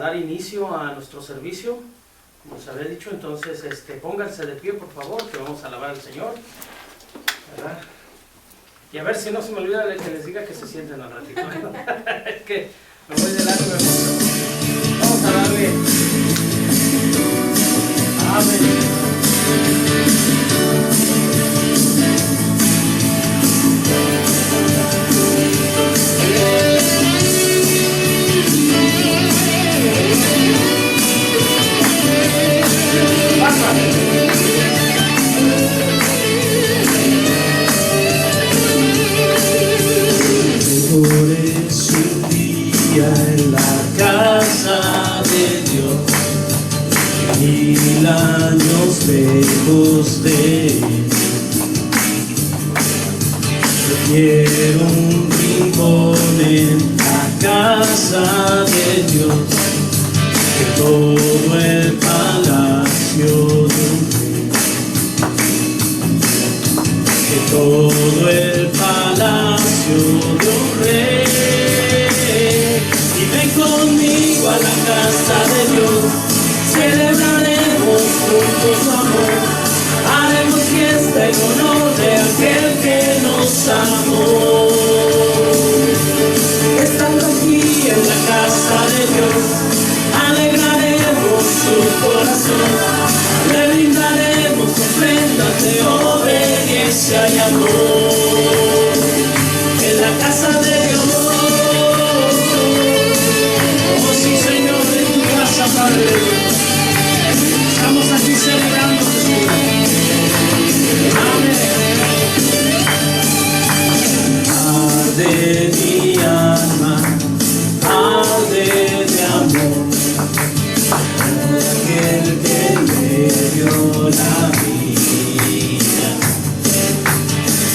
dar inicio a nuestro servicio, como les había dicho. Entonces pónganse de pie, por favor, que vamos a alabar al Señor, ¿verdad? Y a ver si no se me olvida que les diga que se sienten al ratito. Es que me voy de largo. Vamos a darle. Amén. Por eso un día en la casa de Dios, 1000 años lejos de Él, prefiero un rincón en la casa de Dios que todo el palacio de un rey, que todo el palacio de un rey. Y ven conmigo a la casa de Dios, celebraremos juntos su amor, haremos fiesta en honor de aquel que nos amó. Estando aquí en la casa de Dios, alegraremos su corazón, le brindaremos ofrendas de obediencia y amor. En la casa de Dios, oh sí Señor, en tu casa, Padre, estamos aquí celebrando Jesús. Amén. Arde mi alma, arde de amor, aquel que me dio la vida.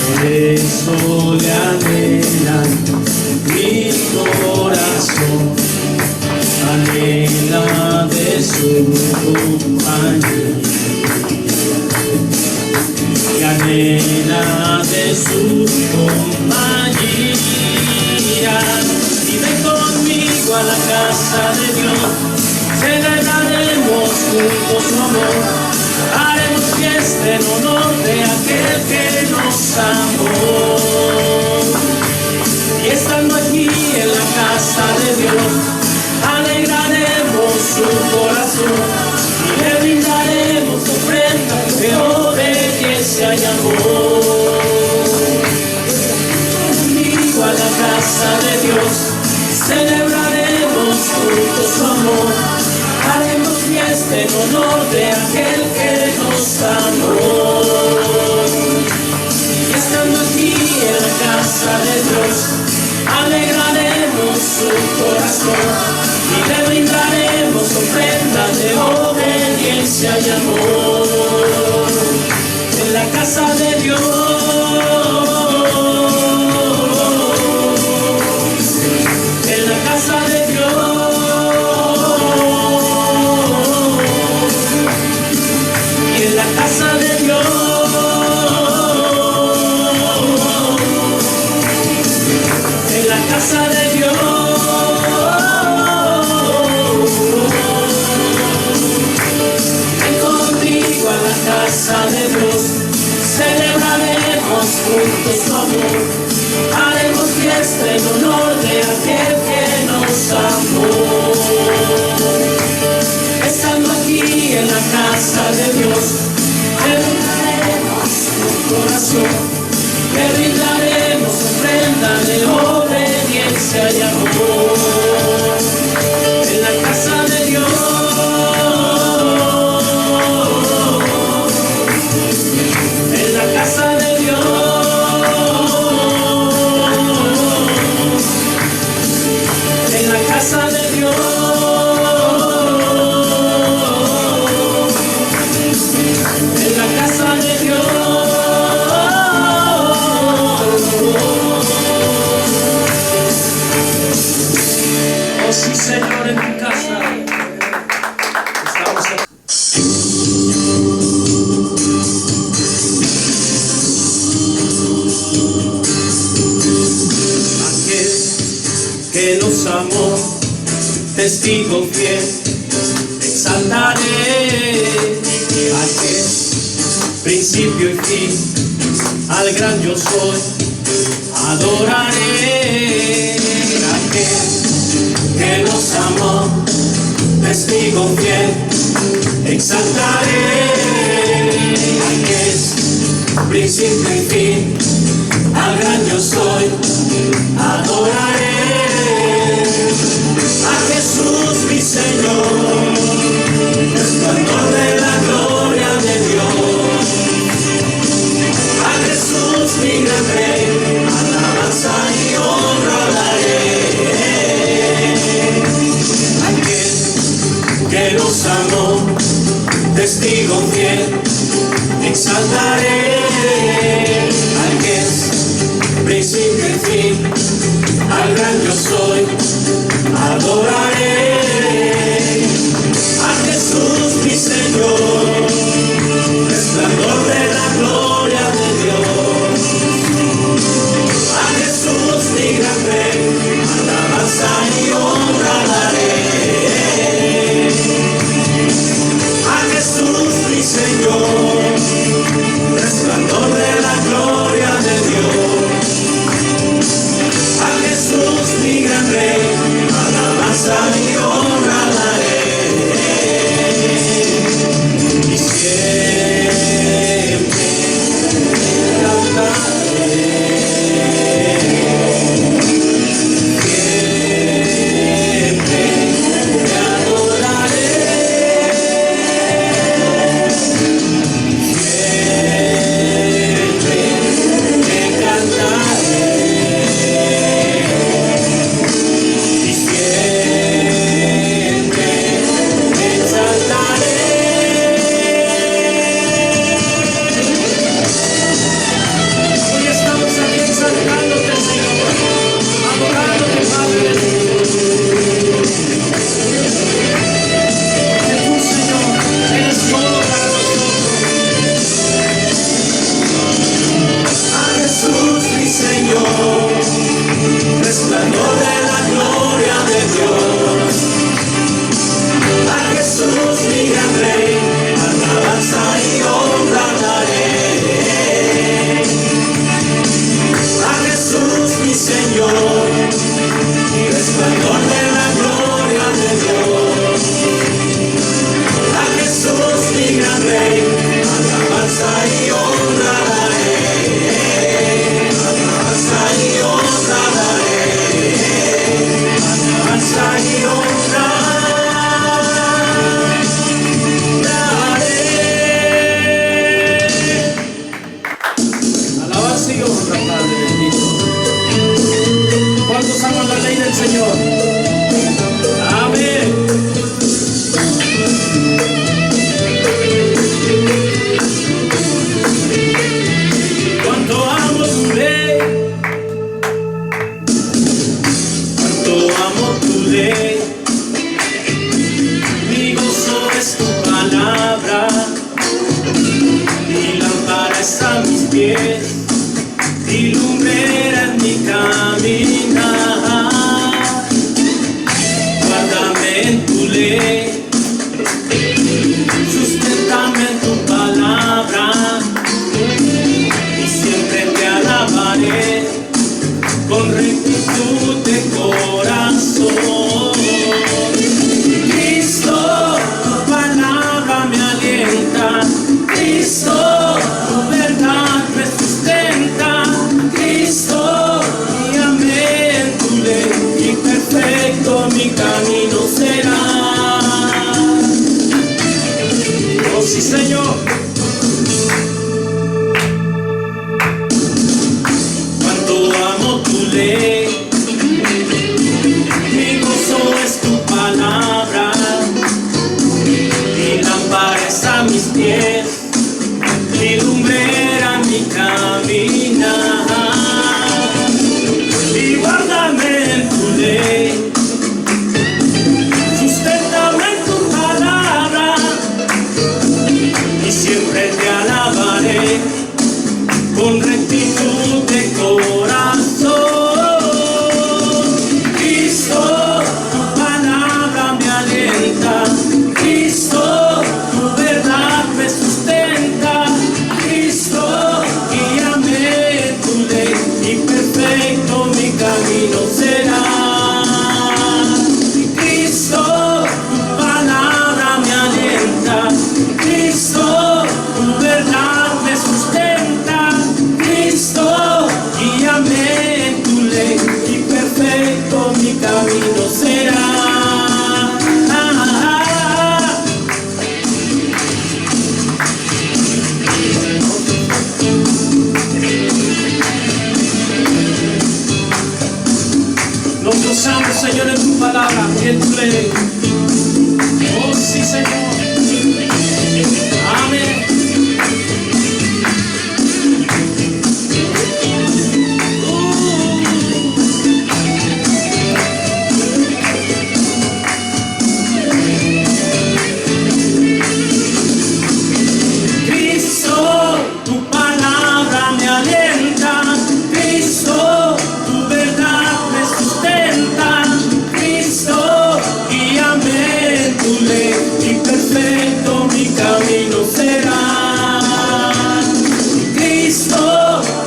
Por eso le anhela mi corazón, anhela de su compañía, y anhela de su compañía. Y ven conmigo a la casa de Dios, celebraremos juntos su amor, haremos fiesta en honor de aquel que nos amó. Y estando aquí en la casa de Dios, alegraremos su corazón y le brindaremos ofrendas de obediencia y amor. Conmigo a la casa de Dios, celebraremos juntos su amor, haremos fiesta en honor de aquel que nos amó. Y estando aquí en la casa de Dios, alegraremos su corazón y le brindaremos ofrendas de obediencia y amor. En la casa de Dios, en la casa de Dios, y en la casa de Dios, en la casa de Dios, ven conmigo a la casa de Dios, celebraremos juntos su amor, haremos fiesta en honor de aquel que nos amó. Estando aquí en la casa de Dios, le brindaremos su corazón, le brindaremos ofrenda de obediencia y amor. En la casa de Dios, en la casa de Dios, en la casa de Dios, en la casa de Dios, testigo fiel, exaltaré al que es principio y fin, al gran yo soy, adoraré a aquel que nos amó, testigo fiel, exaltaré al que es principio y fin, al gran yo soy, adoraré a Jesús mi Señor, resplandor de la gloria de Dios, a Jesús mi gran Rey, alabanza y honra daré, aquel que nos amó, testigo fiel, exaltaré al que es principio y fin, al gran yo soy, adoraré a Jesús mi Señor, resplandor de la gloria de Dios, a Jesús mi gran Rey, alabanza y honra daré, a Jesús mi Señor, resplandor de la gloria de Dios, a Jesús mi gran Rey, alabanza y honra daré, y siempre cantaré, siempre te adoraré, siempre te cantaré. Resplandor de la gloria de Dios, a Jesús mi gran Rey, alabanza y honra daré, a Jesús mi Señor, resplandor de la gloria de Dios, a Jesús mi gran Rey, alabanza y honra daré, alabanza y honra daré, alabanza y honra daré. Alabanza y honra, Padre bendito. ¿Cuántos aman la ley del Señor? Amén. Cuánto amo tu ley, cuánto amo tu ley, mi gozo es tu palabra, mi lámpara es a mis pies, y lumbrera en mi caminar. Guárdame en tu ley, susténtame en tu palabra, y siempre te alabaré con rectitud de corazón. Cristo, tu palabra me alienta, Cristo, tu verdad me sustenta, Cristo, guíame en tu ley, y perfecto mi camino será. Oh sí, Señor. Cuánto amo tu ley, mi gozo es tu palabra, mi lámpara es a mis pies, mi lumbrera mi caminar. Y guárdame en tu ley, susténtame en tu palabra, y siempre palabra y en tu ley. Oh sí, Señor. Amén. Cristo, tu palabra me alienta. Cristo, tu verdad me sustenta. Cristo, guíame en tu ley y perfecto mi camino será. Cristo,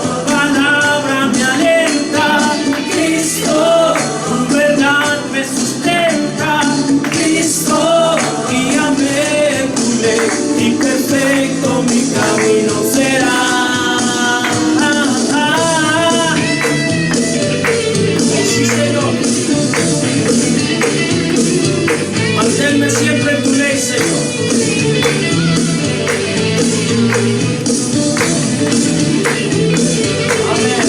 tu palabra me alienta. Cristo, tu verdad me sustenta. Cristo, guíame en tu ley y perfecto mi camino será. Sí, Señor. Manténme siempre en tu ley, Señor. Amén.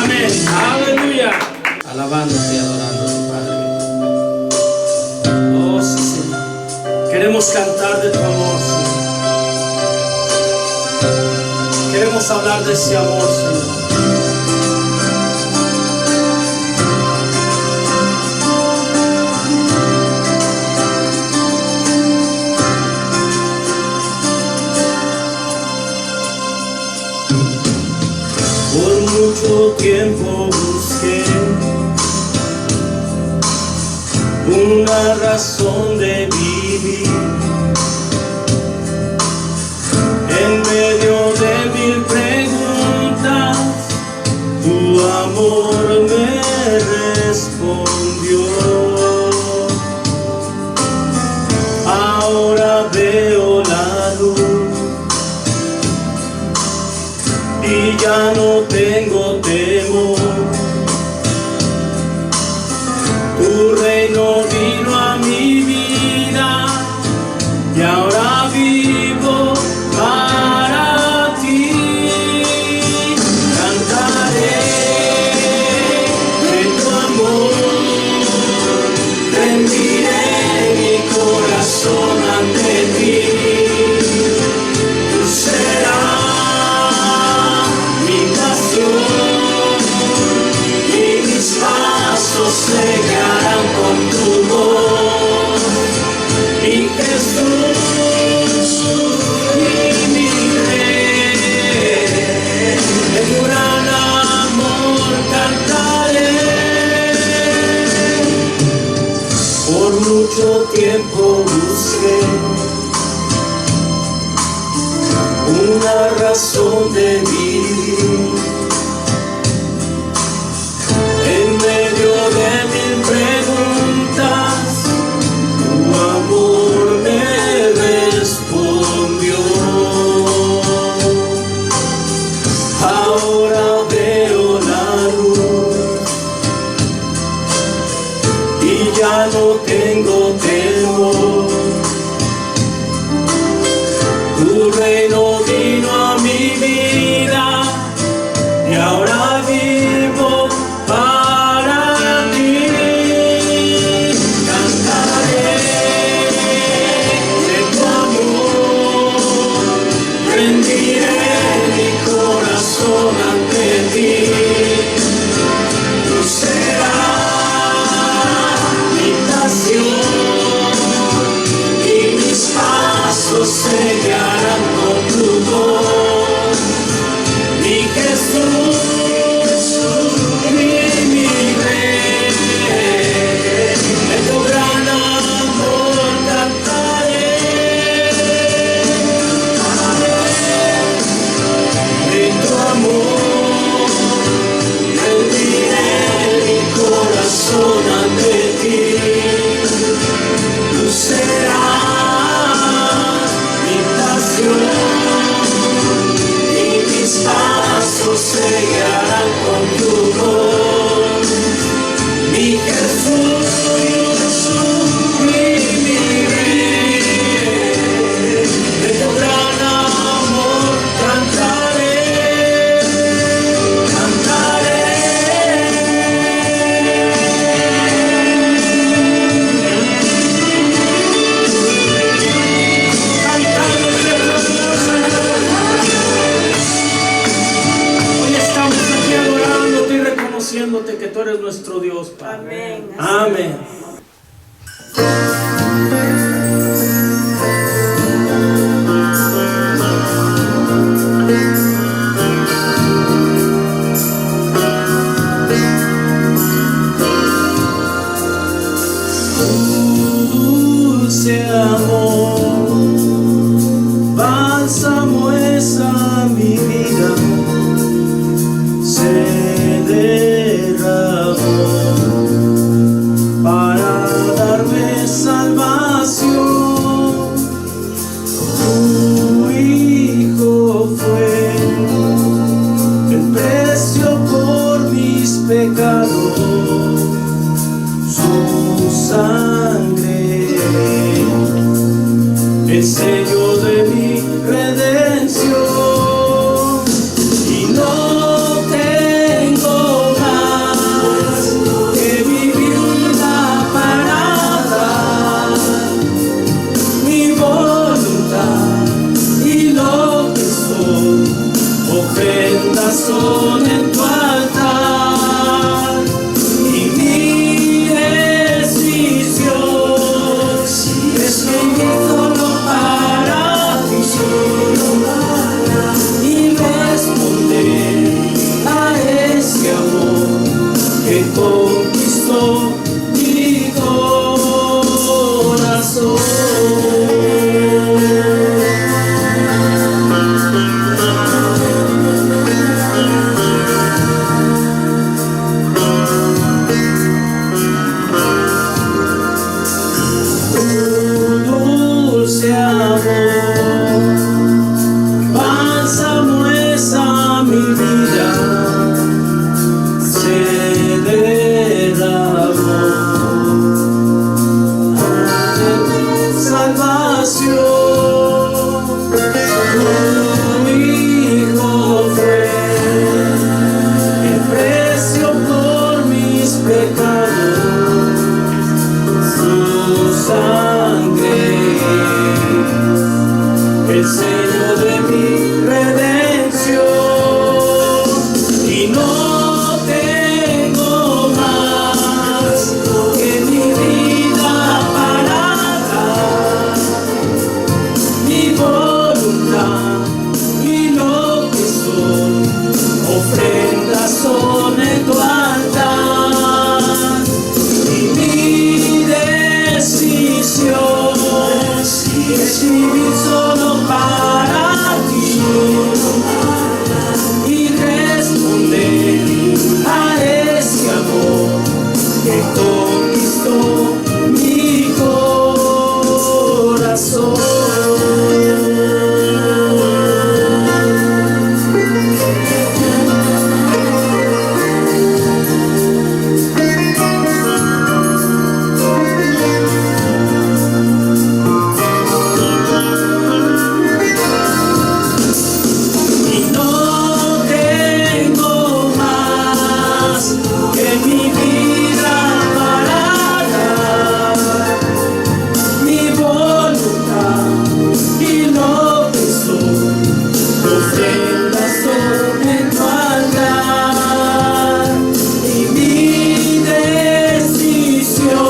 Amén. Aleluya. Alabándote y adorándote, Padre. Oh, sí, Señor. Queremos cantar de tu amor, Señor. Queremos hablar de ese amor, Señor. Por mucho tiempo busqué una razón de vivir en medio de mil preguntas. Tu amor me respondió. Ahora veo la luz y ya no tengo temor. Tu reino vino a mi vida y ahora vivo para ti. Cantaré de tu amor, rendiré mi corazón ante ti. Tú serás mi pasión y mis pasos se guiarán con tu voz. Mi Jesús y mi Rey, de tu gran amor cantaré. Por mucho tiempo busqué una razón de vivir en medio de mil preguntas. Tu amor me respondió. Ahora veo la luz y ya no tengo temor. Tu reino vino a mi vida y ahora vivo para ti. Cantaré de tu amor, rendiré mi corazón ante ti. Tú serás mi pasión y mis pasos se guiarán con tu voz. Mi Jesús Amén. Amén. Dulce amor, bálsamo es a mi vida, se derramó para darme salvación. Tu Hijo fue el precio por mis pecados, su sangre, el sello de mi redención. Y no tengo más que mi vida para dar, mi voluntad y lo que soy, ofrendas son en tu altar. Y mi decisión es vivir solo para ti y responder a ese amor que conquistó mi corazón. Dulce amor, bálsamo es a mi vida, se derramó para mi salvación. Tu Hijo fue el precio por mis pecados, su sangre, el sello de mi redención. Y no tengo más que mi vida para dar, mi voluntad y lo que soy, ofrendas son en tu altar. Y mi decisión es vivir solo para ti y responder a ese amor que conquistó mi corazón. Y no tengo más que mi vida para dar, mi voluntad y lo que soy, ofrendas son en tu altar. Y mi decisión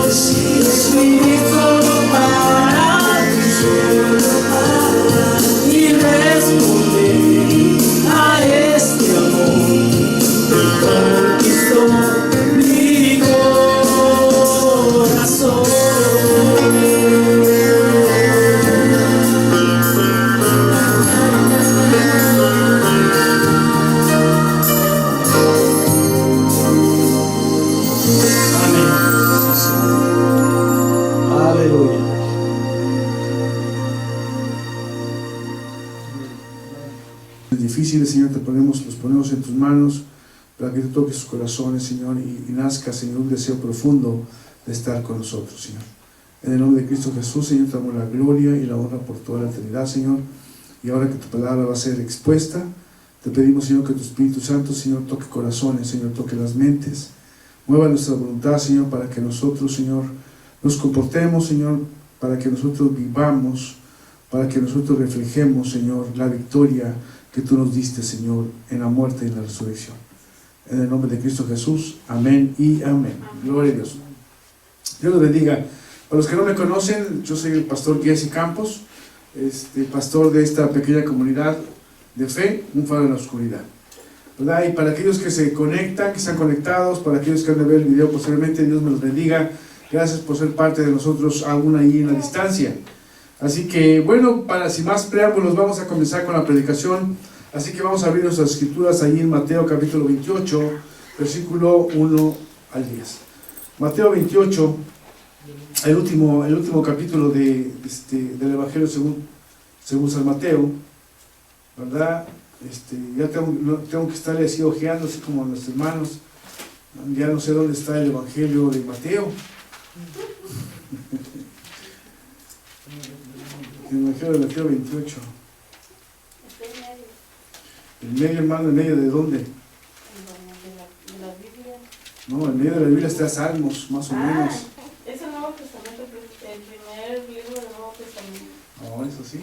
es vivir solo para ti y responder a este amor que conquistó mi corazón. Amén. Aleluya. Difíciles, Señor, los ponemos en tus manos para que tú toques sus corazones, Señor, y nazca, Señor, un deseo profundo de estar con nosotros, Señor. En el nombre de Cristo Jesús, Señor, te damos la gloria y la honra por toda la eternidad, Señor. Y ahora que tu palabra va a ser expuesta, te pedimos, Señor, que tu Espíritu Santo, Señor, toque corazones, Señor, toque las mentes, mueva nuestra voluntad, Señor, para que nosotros, Señor, nos comportemos, Señor, para que nosotros vivamos, para que nosotros reflejemos, Señor, la victoria que tú nos diste, Señor, en la muerte y en la resurrección. En el nombre de Cristo Jesús. Amén y amén. Gloria a Dios. Dios los bendiga. Para los que no me conocen, yo soy el pastor Jesse Campos, pastor de esta pequeña comunidad de fe, un faro en la oscuridad, ¿verdad? Y para aquellos que se conectan, que están conectados, para aquellos que han de ver el video posteriormente, Dios me los bendiga. Gracias por ser parte de nosotros aún ahí en la distancia. Así que, bueno, sin más preámbulos, vamos a comenzar con la predicación. Así que vamos a abrir nuestras escrituras ahí en Mateo capítulo 28, versículo 1 al 10. Mateo 28, el último capítulo del Evangelio según San Mateo, ¿verdad? Ya tengo que estarle así ojeando, así como los hermanos. Ya no sé dónde está el Evangelio de Mateo. El Evangelio de Mateo 28. ¿En medio, hermano? ¿En medio de dónde? De la Biblia. No, en medio de la Biblia está Salmos, más o menos. Es el Nuevo Testamento, el primer libro del Nuevo Testamento. No, eso sí.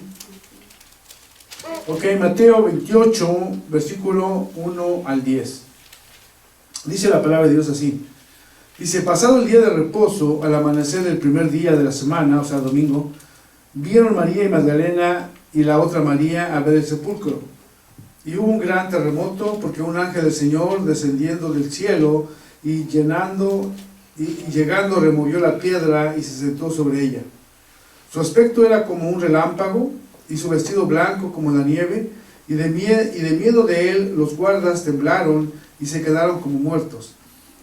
Ok, Mateo 28, versículo 1 al 10. Dice la palabra de Dios así. Dice: pasado el día de reposo, al amanecer del primer día de la semana, o sea, domingo, vieron María y Magdalena y la otra María a ver el sepulcro. Y hubo un gran terremoto, porque un ángel del Señor, descendiendo del cielo y llegando, removió la piedra y se sentó sobre ella. Su aspecto era como un relámpago, y su vestido blanco como la nieve, y de miedo de él los guardas temblaron y se quedaron como muertos.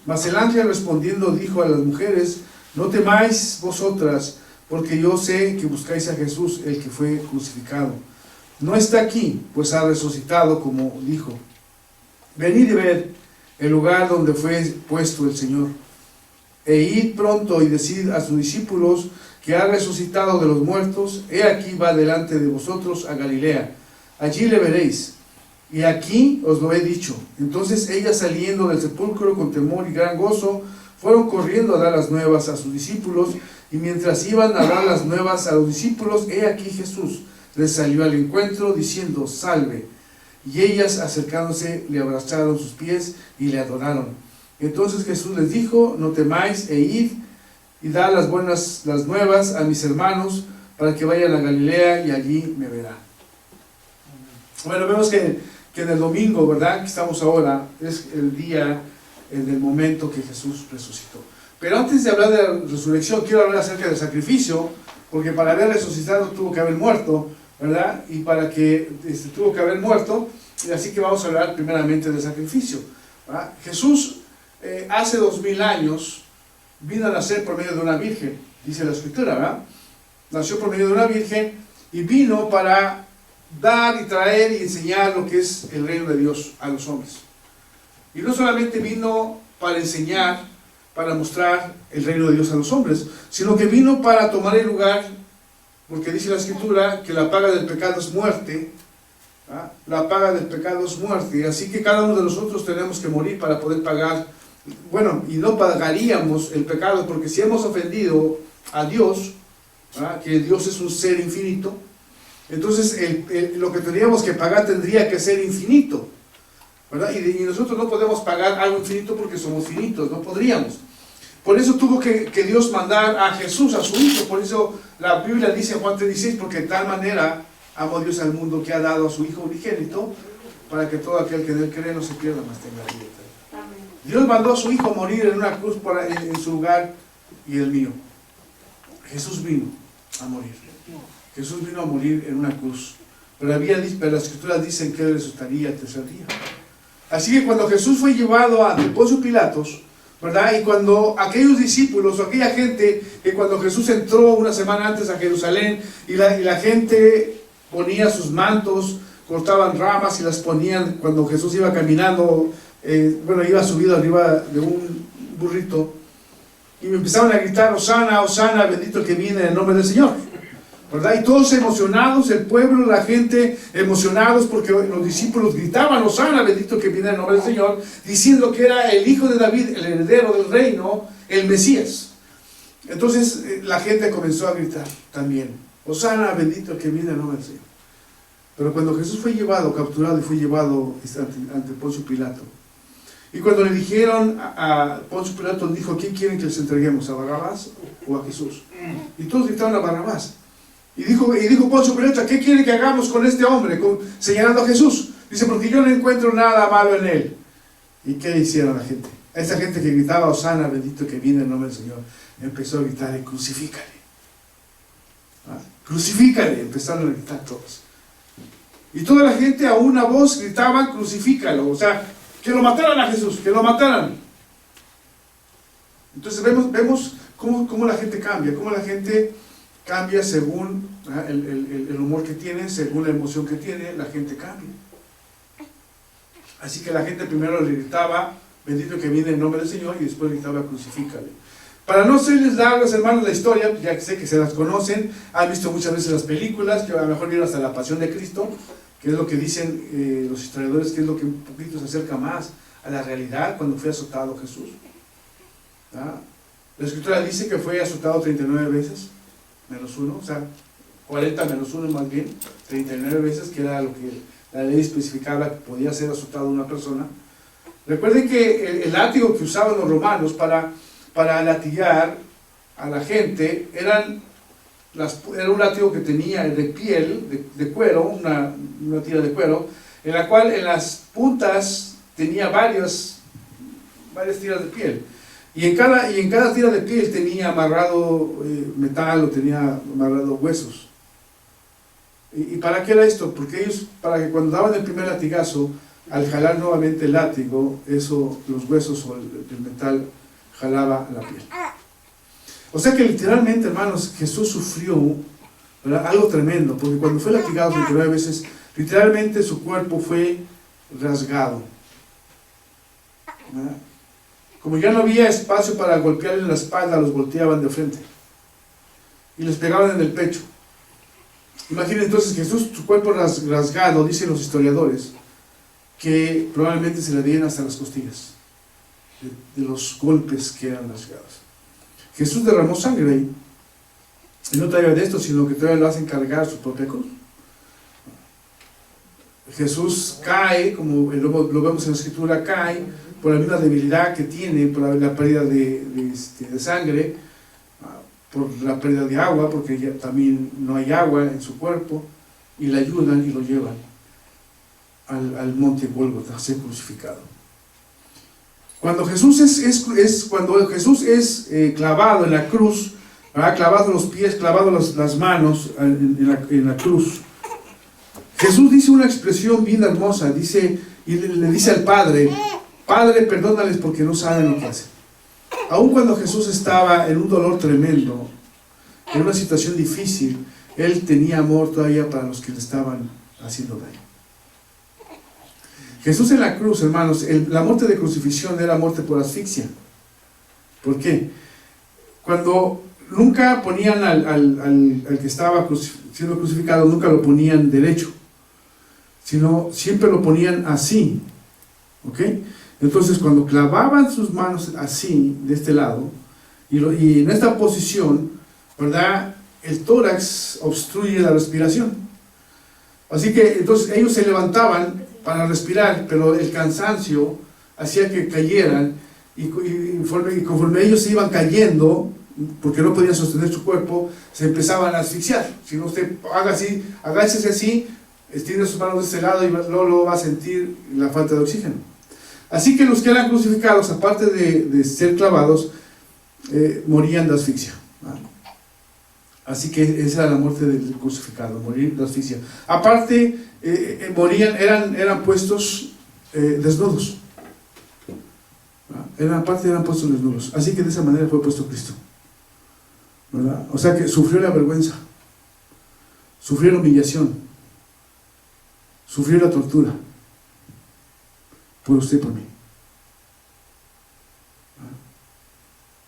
Mas el ángel respondiendo dijo a las mujeres: no temáis vosotras, porque yo sé que buscáis a Jesús, el que fue crucificado. No está aquí, pues ha resucitado, como dijo. Venid y ved el lugar donde fue puesto el Señor. E id pronto y decid a sus discípulos que ha resucitado de los muertos. He aquí va delante de vosotros a Galilea. Allí le veréis. Y aquí os lo he dicho. Entonces ellas, saliendo del sepulcro con temor y gran gozo, fueron corriendo a dar las nuevas a sus discípulos. Y mientras iban a dar las nuevas a los discípulos, he aquí Jesús les salió al encuentro diciendo: salve. Y ellas, acercándose, le abrazaron sus pies y le adoraron. Entonces Jesús les dijo: no temáis, e id y dad las nuevas a mis hermanos, para que vayan a Galilea y allí me verán. Bueno, vemos que en el domingo, ¿verdad?, que estamos ahora, es el día, el momento que Jesús resucitó. Pero antes de hablar de la resurrección, quiero hablar acerca del sacrificio, porque para haber resucitado tuvo que haber muerto, ¿verdad? Y para que tuvo que haber muerto, y así que vamos a hablar primeramente del sacrificio, ¿verdad? Jesús hace 2000 años vino a nacer por medio de una virgen, dice la Escritura, ¿verdad? Nació por medio de una virgen y vino para dar y traer y enseñar lo que es el reino de Dios a los hombres. Y no solamente vino para enseñar, para mostrar el reino de Dios a los hombres, sino que vino para tomar el lugar, porque dice la Escritura que la paga del pecado es muerte, ¿verdad? La paga del pecado es muerte, así que cada uno de nosotros tenemos que morir para poder pagar. Bueno, y no pagaríamos el pecado, porque si hemos ofendido a Dios, ¿verdad?, que Dios es un ser infinito, entonces lo que tendríamos que pagar tendría que ser infinito, ¿verdad? Y nosotros no podemos pagar algo infinito porque somos finitos, no podríamos. Por eso tuvo que Dios mandar a Jesús, a su Hijo. Por eso la Biblia dice en Juan 3:16, porque de tal manera amó Dios al mundo que ha dado a su Hijo unigénito, para que todo aquel que en él cree no se pierda, mas tenga vida eterna. Dios mandó a su Hijo morir en una cruz en su lugar y el mío. Jesús vino a morir. Jesús vino a morir en una cruz. Pero las Escrituras dicen que él resucitaría el tercer día. Así que cuando Jesús fue llevado ante Poncio Pilatos, ¿verdad?, y cuando aquellos discípulos o aquella gente, que cuando Jesús entró una semana antes a Jerusalén, y la gente ponía sus mantos, cortaban ramas y las ponían cuando Jesús iba caminando, iba subido arriba de un burrito, y me empezaron a gritar: Hosana, Hosana, bendito el que viene en el nombre del Señor, ¿verdad? Y todos emocionados, el pueblo, la gente emocionados, porque los discípulos gritaban: Hosana, bendito el que viene en el nombre del Señor, diciendo que era el hijo de David, el heredero del reino, el Mesías. Entonces la gente comenzó a gritar también: Hosana, bendito el que viene en el nombre del Señor. Pero cuando Jesús fue llevado, capturado y fue llevado ante Poncio Pilato, Y cuando le dijeron a Poncio Pilato, dijo, ¿quién quieren que les entreguemos? ¿A Barrabás o a Jesús? Y todos gritaron a Barrabás. Y dijo Poncio Pilato, ¿qué quieren que hagamos con este hombre? Señalando a Jesús. Dice, porque yo no encuentro nada malo en él. ¿Y qué hicieron la gente? Esa gente que gritaba, Hosana, bendito que viene en nombre del Señor, empezó a gritar, crucifícale. Crucifícale, empezaron a gritar todos. Y toda la gente a una voz gritaban, crucifícalo. O sea, que lo mataran a Jesús, que lo mataran. Entonces vemos cómo la gente cambia, cómo la gente cambia según el humor que tiene, según la emoción que tiene, la gente cambia. Así que la gente primero le gritaba, bendito que viene en nombre del Señor, y después gritaba, crucifícale. Para no serles largas, hermanos, la historia, ya que sé que se las conocen, han visto muchas veces las películas, que a lo mejor vieron hasta La Pasión de Cristo, que es lo que dicen los historiadores, que es lo que un poquito se acerca más a la realidad cuando fue azotado Jesús. ¿Ah? La Escritura dice que fue azotado 39 veces, menos 1, o sea, 40 menos 1 más bien, 39 veces, que era lo que la ley especificaba que podía ser azotado una persona. Recuerden que el látigo que usaban los romanos para latigar a la gente era un látigo que tenía de piel, de cuero, una tira de cuero, en la cual en las puntas tenía varias tiras de piel. Y en cada tira de piel tenía amarrado metal o tenía amarrado huesos. ¿Y para qué era esto? Porque ellos, para que cuando daban el primer latigazo, al jalar nuevamente el látigo, los huesos o el metal jalaba la piel. O sea que literalmente, hermanos, Jesús sufrió, ¿verdad?, algo tremendo, porque cuando fue latigado 39 veces, literalmente su cuerpo fue rasgado. ¿Verdad? Como ya no había espacio para golpearle en la espalda, los volteaban de frente y les pegaban en el pecho. Imaginen entonces Jesús, su cuerpo rasgado, dicen los historiadores, que probablemente se le dieran hasta las costillas de los golpes que eran rasgados. Jesús derramó sangre ahí, y no todavía de esto, sino que todavía lo hacen cargar su propia cruz. Jesús cae, como lo vemos en la Escritura, cae por la misma debilidad que tiene, por la pérdida de sangre, por la pérdida de agua, porque ya también no hay agua en su cuerpo, y le ayudan y lo llevan al monte Gólgota a ser crucificado. Cuando Jesús es clavado en la cruz, ¿verdad?, clavado los pies, clavado las manos en la cruz, Jesús dice una expresión bien hermosa, y le dice al Padre, Padre, perdónales porque no saben lo que hacen. Aun cuando Jesús estaba en un dolor tremendo, en una situación difícil, Él tenía amor todavía para los que le estaban haciendo daño. Jesús en la cruz, hermanos, la muerte de crucifixión era muerte por asfixia. ¿Por qué? Cuando nunca ponían al que estaba siendo crucificado, nunca lo ponían derecho, sino siempre lo ponían así. ¿Ok? Entonces cuando clavaban sus manos así, de este lado, y en esta posición, ¿verdad?, el tórax obstruye la respiración. Así que entonces ellos se levantaban para respirar, pero el cansancio hacía que cayeran, y conforme ellos se iban cayendo, porque no podían sostener su cuerpo, se empezaban a asfixiar. Si no, usted haga así, agáchese así, estire sus manos de este lado y luego va a sentir la falta de oxígeno. Así que los que eran crucificados, aparte de ser clavados, morían de asfixia. Así que esa era la muerte del crucificado, morir de asfixia. Aparte, eran puestos desnudos. Eran puestos desnudos. Así que de esa manera fue puesto Cristo, ¿verdad? O sea que sufrió la vergüenza, sufrió la humillación, sufrió la tortura, por usted y por mí.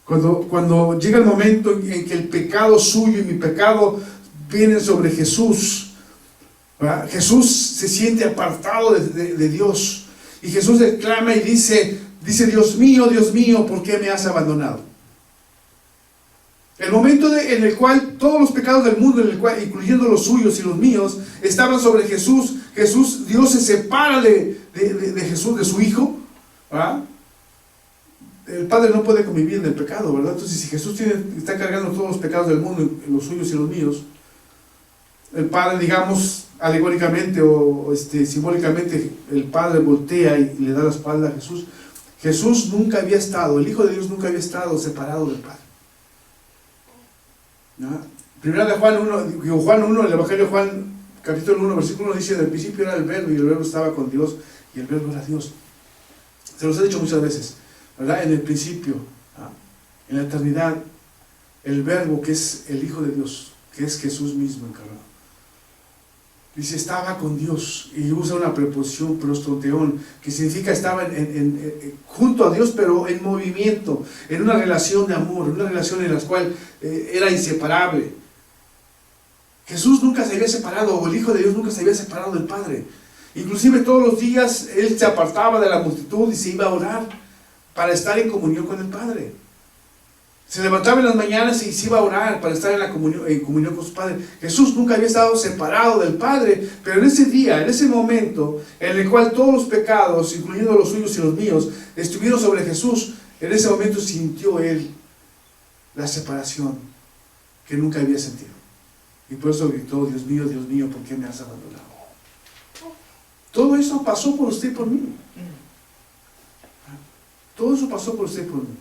Cuando llega el momento en que el pecado suyo y mi pecado vienen sobre Jesús, ¿verdad?, Jesús se siente apartado de Dios, y Jesús exclama y dice, Dios mío, ¿por qué me has abandonado? El momento en el cual todos los pecados del mundo, incluyendo los suyos y los míos, estaban sobre Jesús, Dios se separa de Jesús, de su Hijo, ¿verdad?, el Padre no puede convivir en el pecado, ¿verdad? Entonces, si Jesús está cargando todos los pecados del mundo, los suyos y los míos, el Padre, digamos, alegóricamente o simbólicamente, el Padre voltea y le da la espalda a Jesús. Jesús nunca había estado, el Hijo de Dios nunca había estado separado del Padre. ¿No? Primera de Juan 1, el Evangelio de Juan, capítulo 1, versículo 1 dice: en el principio era el Verbo y el Verbo estaba con Dios y el Verbo era Dios. Se los he dicho muchas veces, ¿verdad? En el principio, en la eternidad, el Verbo, que es el Hijo de Dios, que es Jesús mismo encarnado, dice, estaba con Dios, y usa una preposición, prostonteón, que significa estaba junto a Dios, pero en movimiento, en una relación de amor, en una relación en la cual era inseparable. Jesús nunca se había separado, o el Hijo de Dios nunca se había separado del Padre. Inclusive todos los días Él se apartaba de la multitud y se iba a orar para estar en comunión con el Padre. Se levantaba en las mañanas y se iba a orar para estar en comunión con su Padre. Jesús nunca había estado separado del Padre, pero en ese día, en ese momento, en el cual todos los pecados, incluyendo los suyos y los míos, estuvieron sobre Jesús, en ese momento sintió Él la separación que nunca había sentido. Y por eso gritó: Dios mío, ¿por qué me has abandonado? Todo eso pasó por usted y por mí. Todo eso pasó por usted y por mí.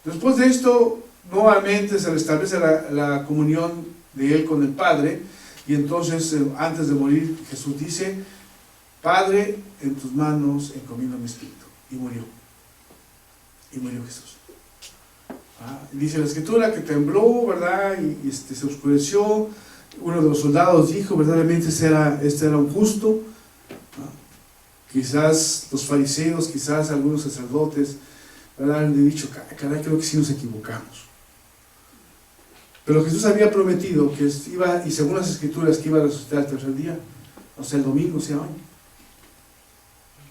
Después de esto, nuevamente se restablece la comunión de Él con el Padre, y entonces, antes de morir, Jesús dice: Padre, en tus manos encomiendo mi espíritu. Y murió. Y murió Jesús. Dice la Escritura que tembló, ¿verdad? Y se oscureció. Uno de los soldados dijo: verdaderamente este era un justo. Quizás los fariseos, quizás algunos sacerdotes, ¿verdad?, han dicho: caray, creo que sí nos equivocamos. Pero Jesús había prometido que iba, y según las Escrituras, que iba a resucitar el tercer día, o sea, el domingo, sea hoy.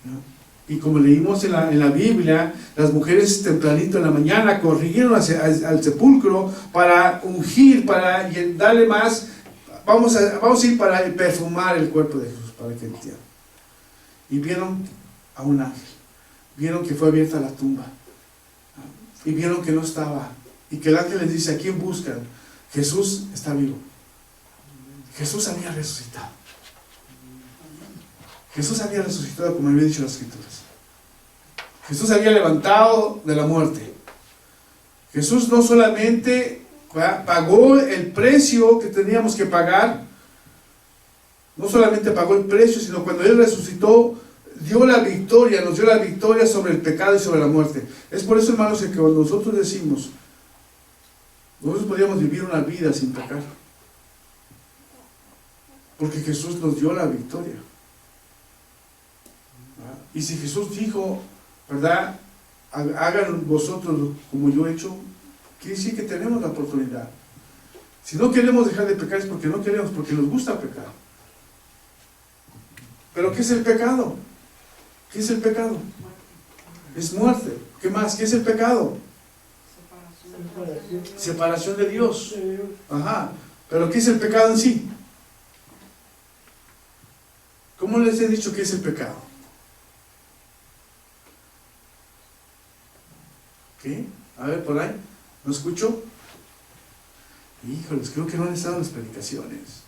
¿No? Y como leímos en la Biblia, las mujeres tempranito en la mañana corrieron al sepulcro para ungir, para darle más. Vamos a ir para perfumar el cuerpo de Jesús, para que entiendan. Y vieron a un ángel, vieron que fue abierta la tumba, y vieron que no estaba, y que el ángel les dice: ¿a quién buscan? Jesús está vivo. Jesús había resucitado. Jesús había resucitado, como había dicho las Escrituras. Jesús había levantado de la muerte. Jesús no solamente pagó el precio que teníamos que pagar, no solamente pagó el precio, sino cuando Él resucitó, dio la victoria, nos dio la victoria sobre el pecado y sobre la muerte. Es por eso, hermanos, que cuando nosotros decimos, nosotros podíamos vivir una vida sin pecar, porque Jesús nos dio la victoria. Y si Jesús dijo, ¿verdad?, hagan vosotros como yo he hecho, quiere decir que tenemos la oportunidad. Si no queremos dejar de pecar es porque no queremos, porque nos gusta pecar. ¿Pero qué es el pecado? ¿Qué es el pecado? Es muerte. ¿Qué más? ¿Qué es el pecado? Separación de Dios. Ajá. ¿Pero qué es el pecado en sí? ¿Cómo les he dicho qué es el pecado? ¿Qué? A ver, por ahí. ¿No escucho? Híjoles, creo que no han estado las predicaciones.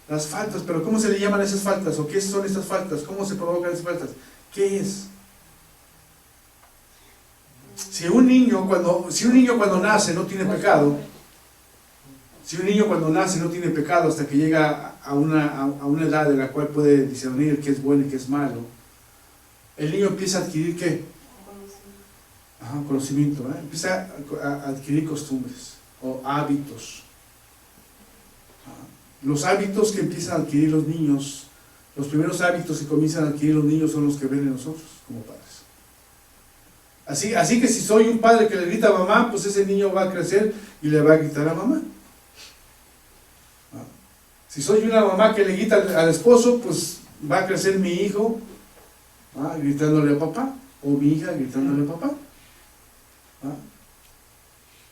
Las faltas, pero ¿cómo se le llaman esas faltas? ¿O qué son estas faltas? ¿Cómo se provocan esas faltas? ¿Qué es? Si un niño cuando nace no tiene pecado, si un niño cuando nace no tiene pecado hasta que llega a una edad en la cual puede discernir qué es bueno y qué es malo, el niño empieza a adquirir ¿qué? Conocimiento, ¿eh? Empieza a adquirir costumbres o hábitos. Los hábitos que empiezan a adquirir los niños, los primeros hábitos que comienzan a adquirir los niños son los que ven en nosotros como padres. Así que si soy un padre que le grita a mamá, pues ese niño va a crecer y le va a gritar a mamá. Si soy una mamá que le grita al esposo, pues va a crecer mi hijo gritándole a papá, o mi hija gritándole a papá.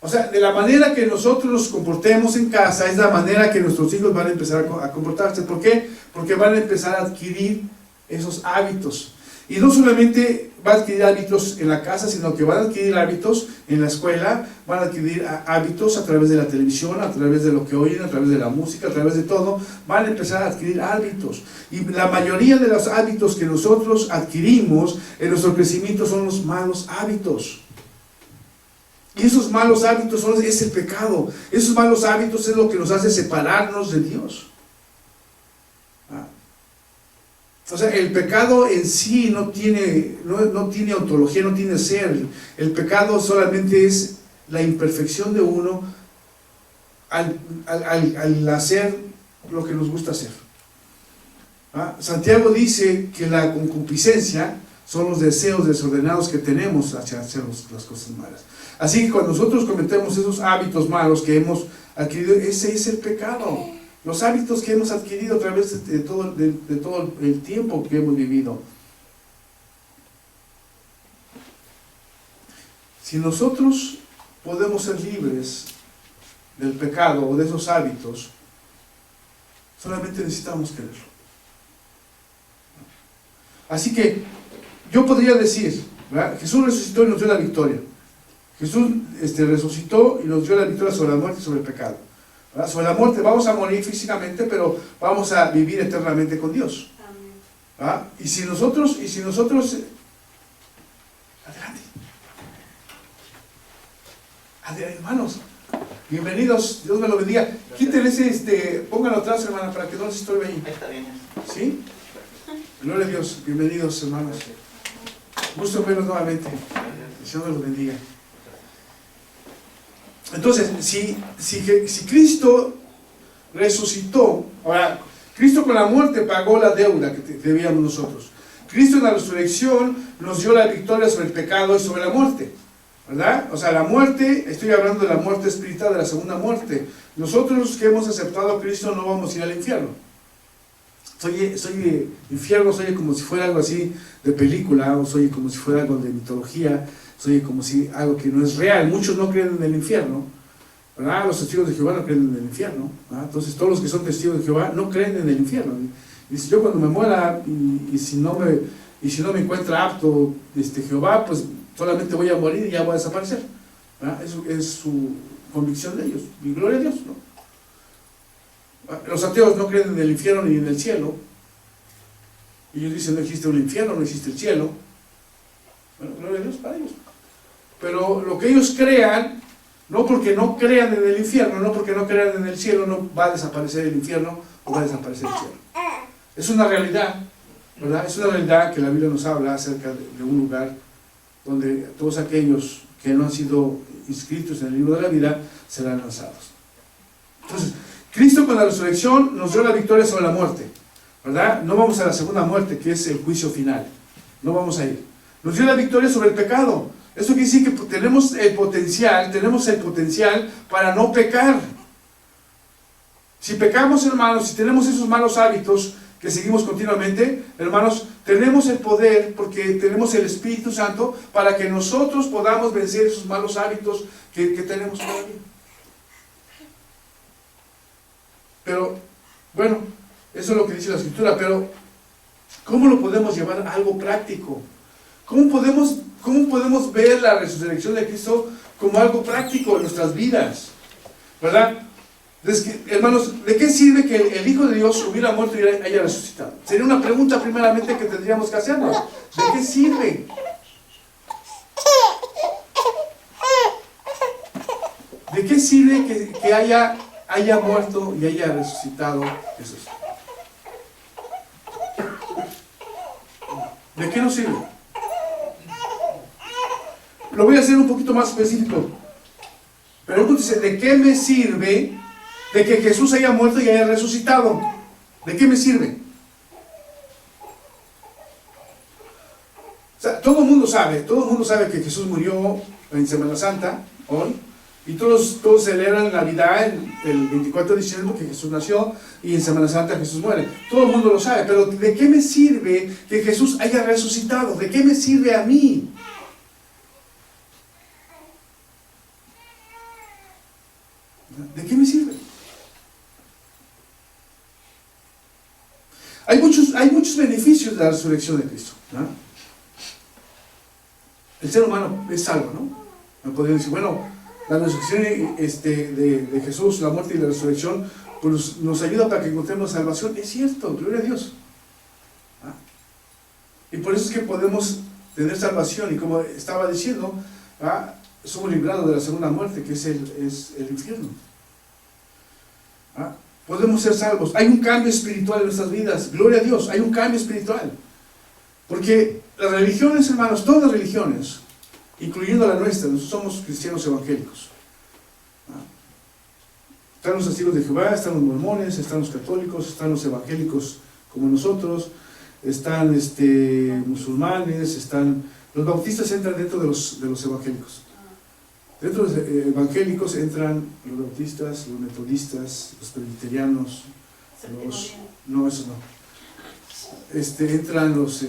O sea, de la manera que nosotros nos comportemos en casa es la manera que nuestros hijos van a empezar a comportarse. ¿Por qué? Porque van a empezar a adquirir esos hábitos. Y no solamente va a adquirir hábitos en la casa, sino que van a adquirir hábitos en la escuela, van a adquirir hábitos a través de la televisión, a través de lo que oyen, a través de la música, a través de todo, van a empezar a adquirir hábitos. Y la mayoría de los hábitos que nosotros adquirimos en nuestro crecimiento son los malos hábitos. Y esos malos hábitos es el pecado. Esos malos hábitos es lo que nos hace separarnos de Dios. O sea, el pecado en sí no tiene ontología, no tiene ser. El pecado solamente es la imperfección de uno al hacer lo que nos gusta hacer. Santiago dice que la concupiscencia son los deseos desordenados que tenemos hacia hacer las cosas malas. Así que cuando nosotros cometemos esos hábitos malos que hemos adquirido, ese es el pecado. Los hábitos que hemos adquirido a través de todo el tiempo que hemos vivido. Si nosotros podemos ser libres del pecado o de esos hábitos, solamente necesitamos quererlo. Así que yo podría decir, ¿verdad? Jesús resucitó y nos dio la victoria. Jesús resucitó y nos dio la victoria sobre la muerte y sobre el pecado. ¿Verdad? Sobre la muerte vamos a morir físicamente, pero vamos a vivir eternamente con Dios. ¿Verdad? Y si nosotros, adelante, hermanos, bienvenidos, Dios me lo bendiga. Quítenle pónganlo atrás, hermana, para que no les estorbe ahí. Está bien. ¿Sí? Gloria a Dios, bienvenidos, hermanos. Gusto verlos nuevamente. El Señor los bendiga. Entonces, si Cristo resucitó, ahora, Cristo con la muerte pagó la deuda que debíamos nosotros. Cristo en la resurrección nos dio la victoria sobre el pecado y sobre la muerte, ¿verdad? O sea, la muerte, estoy hablando de la muerte espiritual, de la segunda muerte. Nosotros que hemos aceptado a Cristo no vamos a ir al infierno. Infierno soy como si fuera algo así de película, o soy como si fuera algo de mitología, soy como si algo que no es real. Muchos no creen en el infierno, ¿verdad? Los testigos de Jehová no creen en el infierno, ¿verdad? Entonces todos los que son testigos de Jehová no creen en el infierno. Dice, yo cuando me muera y si no me encuentra apto Jehová, pues solamente voy a morir y ya voy a desaparecer, ¿verdad? Eso es su convicción de ellos, y gloria a Dios, ¿no? Los ateos no creen en el infierno ni en el cielo. Ellos dicen, no existe un infierno, no existe el cielo. Bueno, gloria a Dios para ellos. Pero lo que ellos crean, no porque no crean en el infierno, no porque no crean en el cielo, no va a desaparecer el infierno o va a desaparecer el cielo. Es una realidad, ¿verdad? Es una realidad que la Biblia nos habla acerca de un lugar donde todos aquellos que no han sido inscritos en el libro de la vida serán lanzados. Entonces, Cristo con la resurrección nos dio la victoria sobre la muerte, ¿verdad? No vamos a la segunda muerte, que es el juicio final. No vamos a ir. Nos dio la victoria sobre el pecado. Eso quiere decir que tenemos el potencial para no pecar. Si pecamos, hermanos, si tenemos esos malos hábitos que seguimos continuamente, hermanos, tenemos el poder, porque tenemos el Espíritu Santo, para que nosotros podamos vencer esos malos hábitos que tenemos todavía. Pero, bueno, eso es lo que dice la Escritura, pero ¿cómo lo podemos llevar a algo práctico? ¿Cómo podemos ver la resurrección de Cristo como algo práctico en nuestras vidas? ¿Verdad? Hermanos, ¿de qué sirve que el Hijo de Dios hubiera muerto y haya resucitado? Sería una pregunta primeramente que tendríamos que hacernos. ¿De qué sirve? ¿De qué sirve que haya muerto y haya resucitado Jesús? ¿De qué nos sirve? Lo voy a hacer un poquito más específico. Pregúntese, ¿de qué me sirve de que Jesús haya muerto y haya resucitado? ¿De qué me sirve? O sea, todo el mundo sabe que Jesús murió en Semana Santa, hoy, y todos celebran Navidad el 24 de diciembre que Jesús nació, y en Semana Santa Jesús muere. Todo el mundo lo sabe, pero ¿de qué me sirve que Jesús haya resucitado? ¿De qué me sirve a mí? ¿De qué me sirve? Hay muchos beneficios de la resurrección de Cristo, ¿no? el ser humano es salvo, ¿no? Me podrían decir, bueno, la resurrección de Jesús, la muerte y la resurrección, pues nos ayuda para que encontremos salvación. Es cierto, gloria a Dios. ¿Ah? Y por eso es que podemos tener salvación, y como estaba diciendo, ¿ah? Somos librados de la segunda muerte, que es el infierno. ¿Ah? Podemos ser salvos. Hay un cambio espiritual en nuestras vidas, gloria a Dios, hay un cambio espiritual. Porque las religiones, hermanos, todas las religiones, incluyendo la nuestra, nosotros somos cristianos evangélicos. ¿Ah? Están los testigos de Jehová, están los mormones, están los católicos, están los evangélicos como nosotros, están musulmanes, están... Los bautistas entran dentro de los evangélicos. Dentro de los evangélicos entran los bautistas, los metodistas, los presbiterianos, no, esos no. Entran los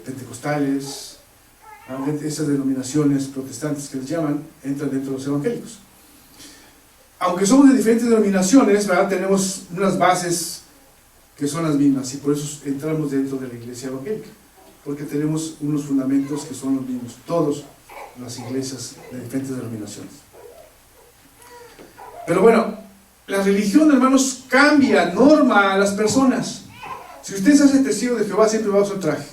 pentecostales, esas denominaciones protestantes que les llaman, entran dentro de los evangélicos. Aunque somos de diferentes denominaciones, ¿verdad? Tenemos unas bases que son las mismas, y por eso entramos dentro de la iglesia evangélica, porque tenemos unos fundamentos que son los mismos, todas las iglesias de diferentes denominaciones. Pero bueno, la religión, hermanos, cambia, norma a las personas. Si usted se hace testigo de Jehová, siempre va a usar traje,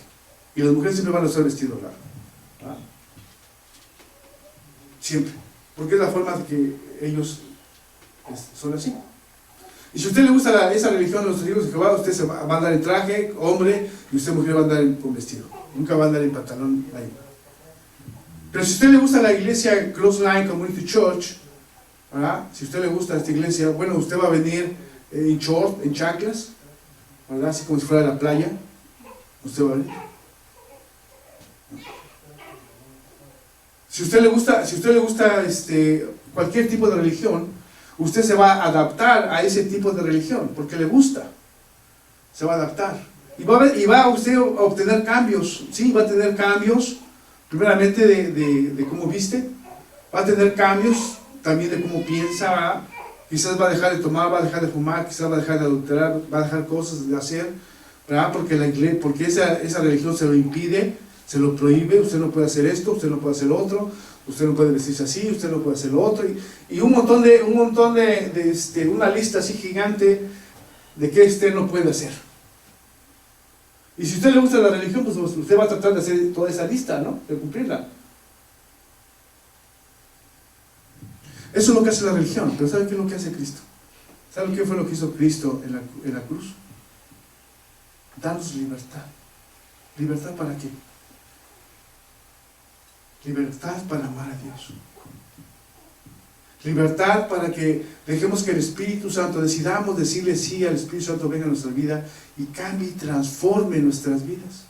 y las mujeres siempre van a usar vestido largo. ¿Ah? Siempre, porque es la forma de que ellos son así. Y si a usted le gusta esa religión de los testigos de Jehová, usted se va a andar en traje, hombre, y usted, mujer, va a andar con vestido. Nunca va a andar en pantalón ahí. Pero si a usted le gusta la iglesia Crossline Community Church, ¿verdad? Si a usted le gusta esta iglesia, bueno, usted va a venir en short, en chanclas, ¿verdad? Así como si fuera de la playa. Usted va a venir. Si a usted le gusta cualquier tipo de religión, usted se va a adaptar a ese tipo de religión, porque le gusta. Se va a adaptar. Y va usted a obtener cambios. Sí, va a tener cambios, primeramente de cómo viste. Va a tener cambios también de cómo piensa. ¿Verdad? Quizás va a dejar de tomar, va a dejar de fumar, quizás va a dejar de adulterar, va a dejar cosas de hacer, ¿verdad? Porque esa religión se lo impide, se lo prohíbe. Usted no puede hacer esto, usted no puede hacer lo otro. Usted no puede vestirse así, usted no puede hacer lo otro, y un montón de una lista así gigante de qué usted no puede hacer. Y si a usted le gusta la religión, pues usted va a tratar de hacer toda esa lista, ¿no? De cumplirla. Eso es lo que hace la religión, pero ¿sabe qué es lo que hace Cristo? ¿Sabe qué fue lo que hizo Cristo en la cruz? Darnos libertad. ¿Libertad para qué? Libertad para amar a Dios. Libertad para que dejemos que el Espíritu Santo, decidamos decirle sí al Espíritu Santo, venga a nuestra vida y cambie y transforme nuestras vidas.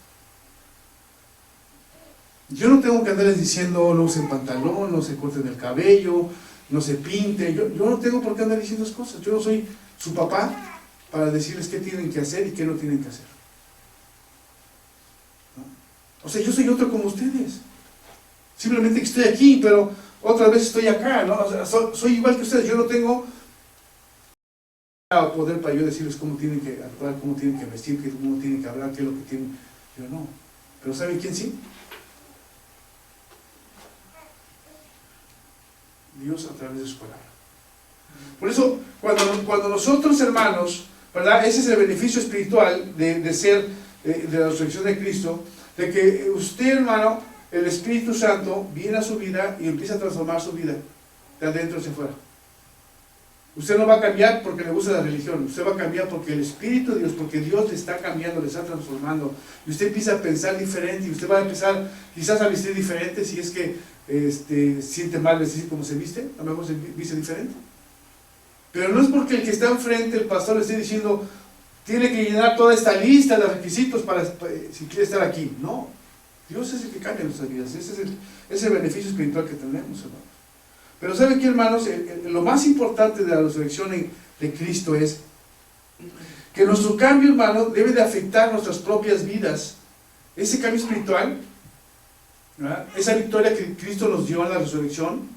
Yo no tengo que andarles diciendo no usen pantalón, no se corten el cabello, no se pinten. Yo no tengo por qué andar diciendo esas cosas. Yo no soy su papá para decirles qué tienen que hacer y qué no tienen que hacer. ¿No? O sea, yo soy otro como ustedes. Simplemente que estoy aquí, pero otra vez estoy acá, ¿no? O sea, soy igual que ustedes. Yo no tengo poder para yo decirles cómo tienen que actuar, cómo tienen que vestir, cómo tienen que hablar, qué es lo que tienen. Yo no. Pero ¿saben quién sí? Dios a través de su palabra. Por eso, cuando nosotros, hermanos, ¿verdad? Ese es el beneficio espiritual de ser, de la resurrección de Cristo, de que usted, hermano, el Espíritu Santo viene a su vida y empieza a transformar su vida de adentro hacia afuera. Usted no va a cambiar porque le gusta la religión, usted va a cambiar porque el Espíritu de Dios, porque Dios le está cambiando, le está transformando, y usted empieza a pensar diferente, y usted va a empezar quizás a vestir diferente, si es que siente mal vestir como se viste, a lo mejor se viste diferente. Pero no es porque el que está enfrente, el pastor, le esté diciendo, tiene que llenar toda esta lista de requisitos para si quiere estar aquí. No. Dios es el que cambia nuestras vidas. Ese es el beneficio espiritual que tenemos, hermanos. Pero ¿saben qué, hermanos? Lo más importante de la resurrección de Cristo es que nuestro cambio, hermano, debe de afectar nuestras propias vidas. Ese cambio espiritual, ¿verdad? Esa victoria que Cristo nos dio en la resurrección,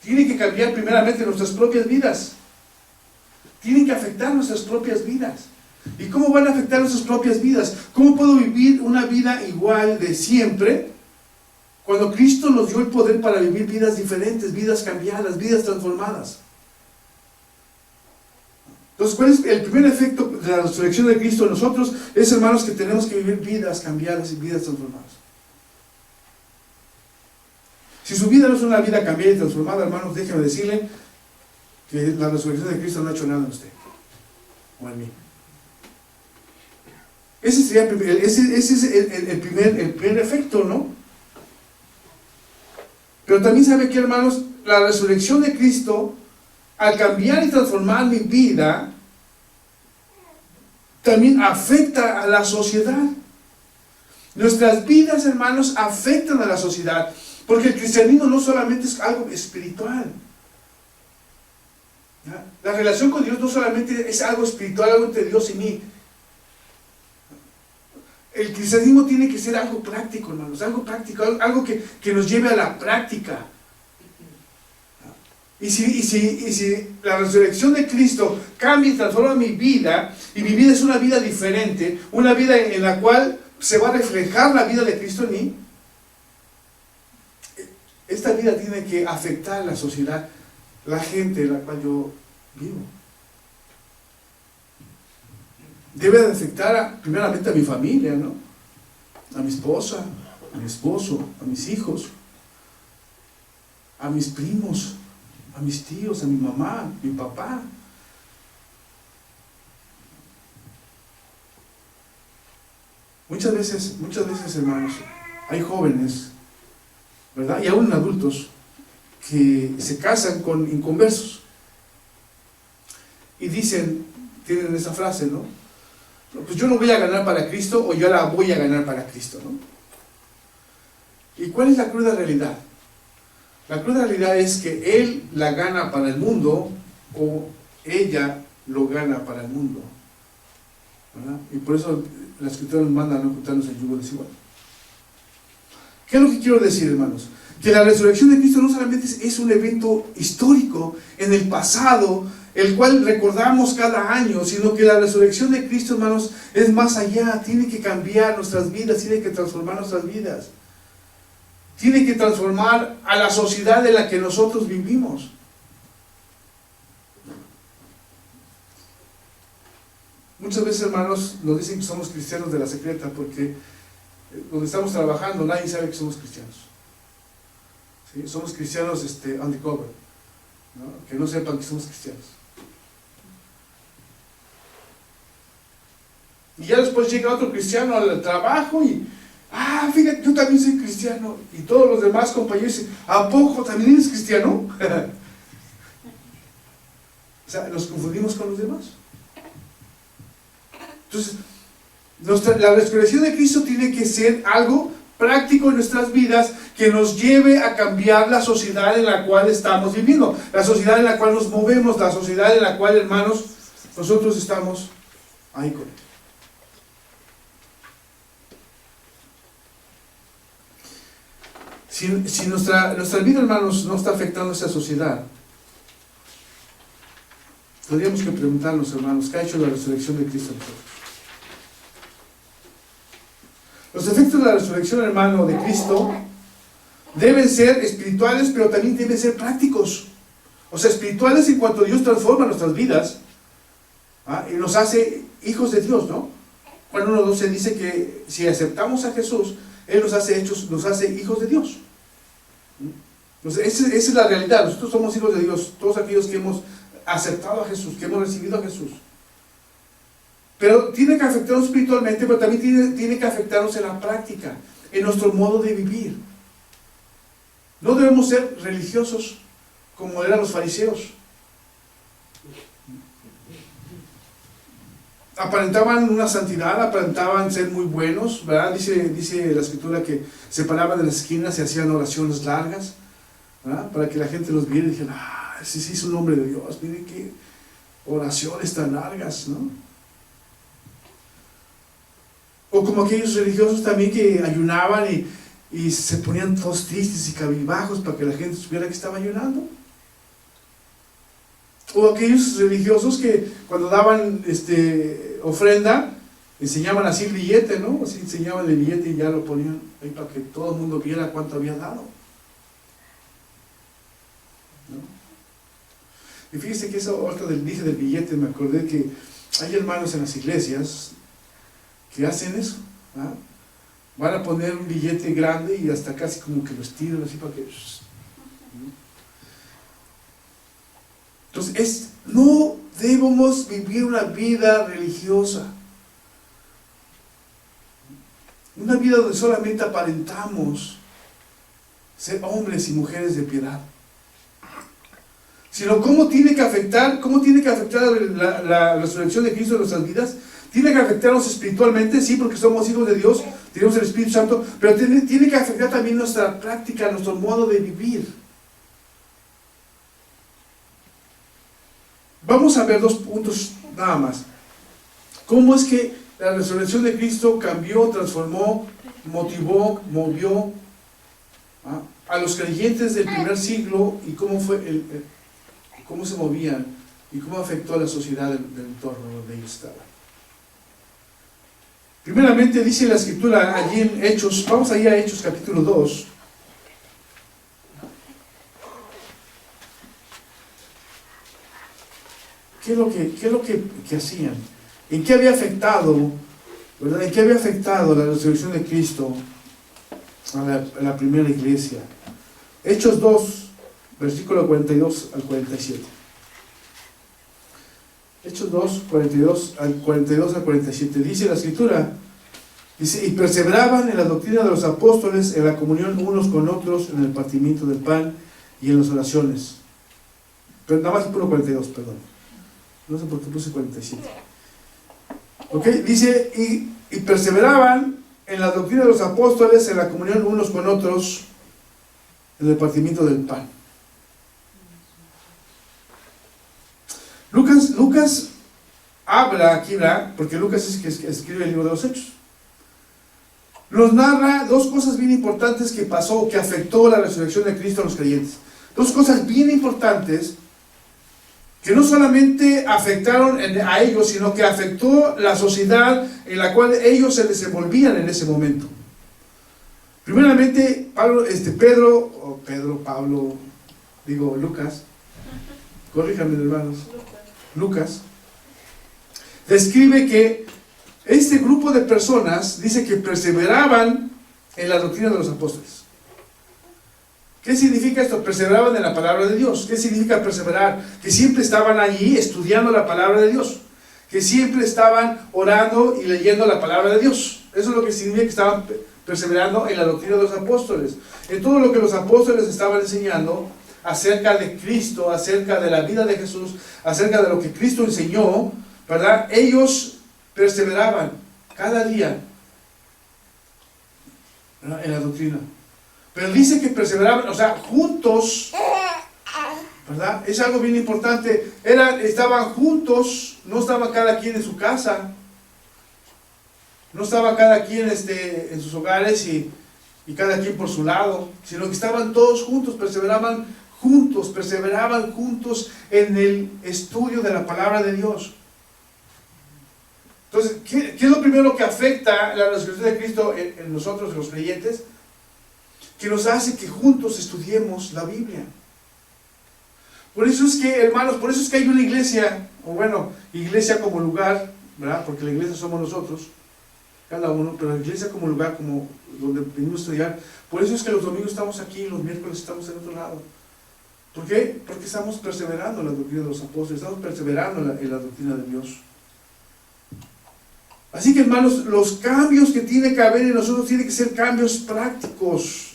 tiene que cambiar primeramente nuestras propias vidas. Tienen que afectar nuestras propias vidas. ¿Y cómo van a afectar nuestras propias vidas? ¿Cómo puedo vivir una vida igual de siempre Cuando Cristo nos dio el poder para vivir vidas diferentes, vidas cambiadas, vidas transformadas. Entonces, ¿cuál es el primer efecto de la resurrección de Cristo en nosotros? Es, hermanos, que tenemos que vivir vidas cambiadas y vidas transformadas. Si su vida no es una vida cambiada y transformada, hermanos, déjenme decirle que la resurrección de Cristo no ha hecho nada en usted o en mí. Ese es el primer efecto, ¿no? Pero también sabe que, hermanos, la resurrección de Cristo, al cambiar y transformar mi vida, también afecta a la sociedad. Nuestras vidas, hermanos, afectan a la sociedad, porque el cristianismo no solamente es algo espiritual. ¿Ya? La relación con Dios no solamente es algo espiritual, algo entre Dios y mí. El cristianismo tiene que ser algo práctico, hermanos, algo práctico, algo que nos lleve a la práctica. Y si la resurrección de Cristo cambia y transforma mi vida, y mi vida es una vida diferente, una vida en la cual se va a reflejar la vida de Cristo en mí, esta vida tiene que afectar a la sociedad, la gente en la cual yo vivo. Debe de afectar primeramente a mi familia, ¿no? A mi esposa, a mi esposo, a mis hijos, a mis primos, a mis tíos, a mi mamá, a mi papá. Muchas veces, hermanos, hay jóvenes, ¿verdad? Y aún adultos que se casan con inconversos y dicen, tienen esa frase, ¿no? Pues yo no voy a ganar para Cristo, o yo la voy a ganar para Cristo, ¿no? ¿Y cuál es la cruda realidad? La cruda realidad es que él la gana para el mundo, o ella lo gana para el mundo, ¿verdad? Y por eso la Escritura nos manda a no juntarnos en yugo desigual. ¿Qué es lo que quiero decir, hermanos? Que la resurrección de Cristo no solamente es un evento histórico en el pasado, el cual recordamos cada año, sino que la resurrección de Cristo, hermanos, es más allá. Tiene que cambiar nuestras vidas, tiene que transformar nuestras vidas, tiene que transformar a la sociedad en la que nosotros vivimos. Muchas veces, hermanos, nos dicen que somos cristianos de la secreta, porque donde estamos trabajando nadie sabe que somos cristianos. ¿Sí? Somos cristianos undercover, ¿no? Que no sepan que somos cristianos. Y ya después llega otro cristiano al trabajo y, fíjate, yo también soy cristiano. Y todos los demás compañeros dicen, ¿a poco también eres cristiano? O sea, nos confundimos con los demás. Entonces, la resurrección de Cristo tiene que ser algo práctico en nuestras vidas, que nos lleve a cambiar la sociedad en la cual estamos viviendo, la sociedad en la cual nos movemos, la sociedad en la cual, hermanos, nosotros estamos ahí con él. Si nuestra vida, hermanos, no está afectando a esta sociedad, tendríamos que preguntarnos, hermanos, ¿qué ha hecho la resurrección de Cristo en nosotros? Los efectos de la resurrección, hermano, de Cristo deben ser espirituales, pero también deben ser prácticos. O sea, espirituales en cuanto Dios transforma nuestras vidas, y nos hace hijos de Dios, ¿no? Juan 1:12 dice que si aceptamos a Jesús, Él nos hace hijos de Dios. Entonces, esa es la realidad. Nosotros somos hijos de Dios, todos aquellos que hemos aceptado a Jesús, que hemos recibido a Jesús. Pero tiene que afectarnos espiritualmente, pero también tiene que afectarnos en la práctica, en nuestro modo de vivir. No debemos ser religiosos como eran los fariseos. Aparentaban una santidad, aparentaban ser muy buenos, ¿verdad? Dice la Escritura que se paraban en las esquinas y hacían oraciones largas, ¿verdad? Para que la gente los viera y dijera, ese sí es un hombre de Dios, miren qué oraciones tan largas, ¿no? O como aquellos religiosos también que ayunaban y se ponían todos tristes y cabizbajos para que la gente supiera que estaba ayunando. O aquellos religiosos que cuando daban ofrenda, enseñaban así el billete, ¿no? Así enseñaban el billete y ya lo ponían ahí para que todo el mundo viera cuánto había dado, ¿no? Y fíjese que eso, ahorita dije del billete, me acordé que hay hermanos en las iglesias que hacen eso, ¿ah? Van a poner un billete grande y hasta casi como que lo estiran así para que... Entonces, no debemos vivir una vida religiosa, una vida donde solamente aparentamos ser hombres y mujeres de piedad, sino cómo tiene que afectar la resurrección de Cristo en nuestras vidas. Tiene que afectarnos espiritualmente, sí, porque somos hijos de Dios, tenemos el Espíritu Santo, pero tiene que afectar también nuestra práctica, nuestro modo de vivir. Vamos a ver 2 puntos nada más. ¿Cómo es que la resurrección de Cristo cambió, transformó, motivó, movió a los creyentes del primer siglo y cómo cómo se movían y cómo afectó a la sociedad del entorno donde ellos estaban? Primeramente dice la Escritura allí en Hechos, vamos allá a Hechos capítulo 2. ¿Qué es lo que hacían? ¿En qué había afectado, verdad? ¿En qué había afectado la resurrección de Cristo a la primera iglesia? Hechos 2, versículo 42 al 47. Hechos 2, 42 al 47. Dice la Escritura, dice, y perseveraban en la doctrina de los apóstoles, en la comunión unos con otros, en el partimiento del pan y en las oraciones. Pero nada más puro 42, perdón. No sé por qué puse 47. ¿Ok? Dice, y perseveraban en la doctrina de los apóstoles, en la comunión unos con otros, en el partimiento del pan. Lucas habla aquí, ¿verdad? Porque Lucas es el que escribe el libro de los Hechos. Nos narra 2 cosas bien importantes que pasó, que afectó la resurrección de Cristo a los creyentes. 2 cosas bien importantes que no solamente afectaron a ellos, sino que afectó la sociedad en la cual ellos se desenvolvían en ese momento. Primeramente, Lucas, corríjanme hermanos, Lucas, describe que este grupo de personas, dice que perseveraban en la doctrina de los apóstoles. ¿Qué significa esto? Perseveraban en la palabra de Dios. ¿Qué significa perseverar? Que siempre estaban allí estudiando la palabra de Dios, que siempre estaban orando y leyendo la palabra de Dios. Eso es lo que significa que estaban perseverando en la doctrina de los apóstoles, en todo lo que los apóstoles estaban enseñando acerca de Cristo, acerca de la vida de Jesús, acerca de lo que Cristo enseñó, ¿verdad? Ellos perseveraban cada día, ¿verdad?, en la doctrina. Pero dice que perseveraban, o sea, juntos, ¿verdad? Es algo bien importante. Estaban juntos, no estaba cada quien en su casa, no estaba cada quien en sus hogares y cada quien por su lado, sino que estaban todos juntos, perseveraban juntos en el estudio de la palabra de Dios. Entonces, ¿qué es lo primero que afecta la resurrección de Cristo en nosotros, en los creyentes? Que nos hace que juntos estudiemos la Biblia. Por eso es que, hermanos, por eso es que hay una iglesia, o bueno, iglesia como lugar, ¿verdad? Porque la iglesia somos nosotros, cada uno, pero la iglesia como lugar, como donde venimos a estudiar. Por eso es que los domingos estamos aquí, los miércoles estamos en otro lado. ¿Por qué? Porque estamos perseverando en la doctrina de los apóstoles, estamos perseverando en la doctrina de Dios. Así que, hermanos, los cambios que tiene que haber en nosotros tienen que ser cambios prácticos.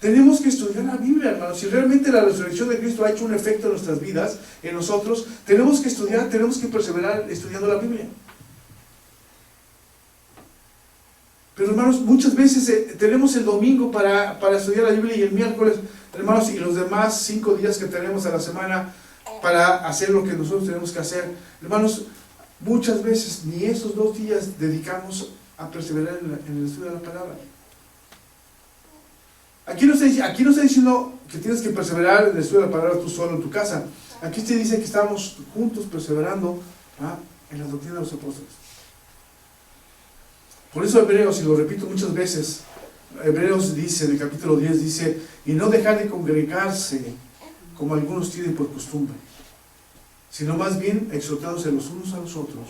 Tenemos que estudiar la Biblia, hermanos. Si realmente la resurrección de Cristo ha hecho un efecto en nuestras vidas, en nosotros, tenemos que estudiar, tenemos que perseverar estudiando la Biblia. Pero, hermanos, muchas veces tenemos el domingo para estudiar la Biblia y el miércoles, hermanos, y los demás 5 días que tenemos a la semana para hacer lo que nosotros tenemos que hacer. Hermanos, muchas veces ni esos 2 días dedicamos a perseverar en el estudio de la palabra. Aquí no está diciendo que tienes que perseverar en el estudio de la palabra tú solo en tu casa. Aquí se dice que estamos juntos perseverando en la doctrina de los apóstoles. Por eso Hebreos, y lo repito muchas veces, Hebreos dice, en el capítulo 10 dice, y no dejar de congregarse como algunos tienen por costumbre, sino más bien exhortándose los unos a los otros,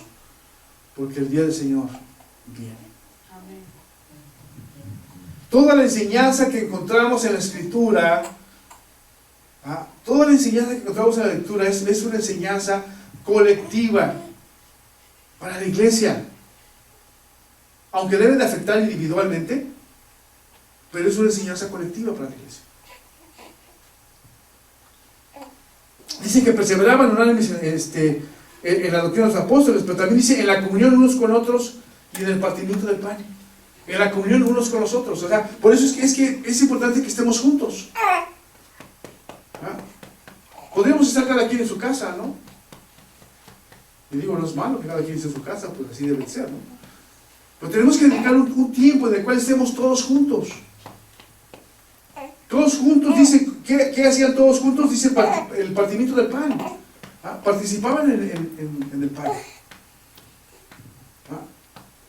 porque el día del Señor viene. Amén. Toda la enseñanza que encontramos en la Escritura, toda la enseñanza que encontramos en la lectura es una enseñanza colectiva para la iglesia, aunque debe de afectar individualmente, pero es una enseñanza colectiva para la iglesia. Dice que perseveraban unánimes en la doctrina de los apóstoles, pero también dice en la comunión unos con otros y en el partimiento del pan. En la comunión unos con los otros. O sea, por eso es que es importante que estemos juntos. Podríamos estar cada quien en su casa, ¿no? Y digo, no es malo que cada quien esté en su casa, pues así debe ser, ¿no? Pero tenemos que dedicar un tiempo en el cual estemos todos juntos. Todos juntos, dice, ¿qué hacían todos juntos? Dice el partimiento del pan. Participaban en el pan.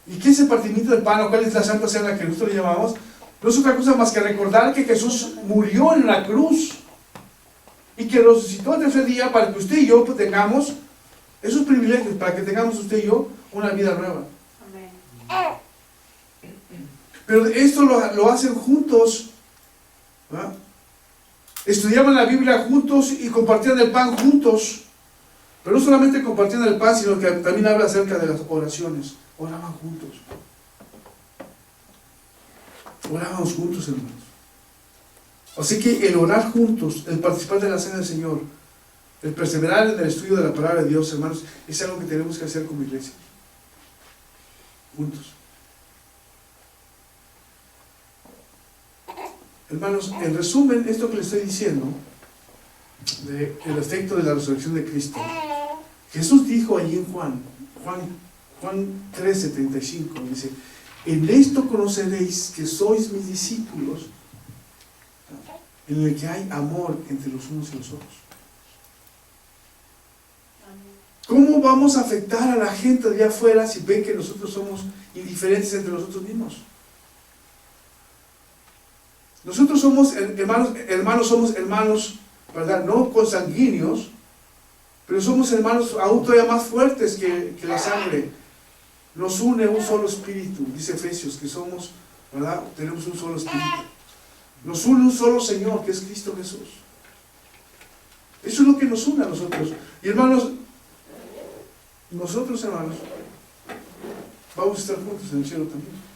¿Y qué es el partimiento del pan? ¿O cuál es la Santa Cena que nosotros le llamamos? No es otra cosa más que recordar que Jesús murió en la cruz y que resucitó el tercer día para que usted y yo pues, tengamos esos privilegios, para que tengamos usted y yo una vida nueva. Amén. Pero esto lo hacen juntos. Estudiaban la Biblia juntos y compartían el pan juntos. Pero no solamente compartían el pan, sino que también habla acerca de las oraciones. Oraban juntos. Orábamos juntos, hermanos. Así que el orar juntos, el participar de la cena del Señor, el perseverar en el estudio de la palabra de Dios, hermanos, es algo que tenemos que hacer como iglesia. Juntos. Hermanos, en resumen, esto que les estoy diciendo, el efecto de la resurrección de Cristo, Jesús dijo allí en Juan 3:75, dice, en esto conoceréis que sois mis discípulos, en el que hay amor entre los unos y los otros. ¿Cómo vamos a afectar a la gente de allá afuera si ven que nosotros somos indiferentes entre nosotros mismos? Nosotros somos somos hermanos, ¿verdad? No consanguíneos, pero somos hermanos aún todavía más fuertes que la sangre. Nos une un solo espíritu, dice Efesios, que somos, ¿verdad? Tenemos un solo espíritu. Nos une un solo Señor, que es Cristo Jesús. Eso es lo que nos une a nosotros. Y hermanos, nosotros, hermanos, vamos a estar juntos en el cielo también.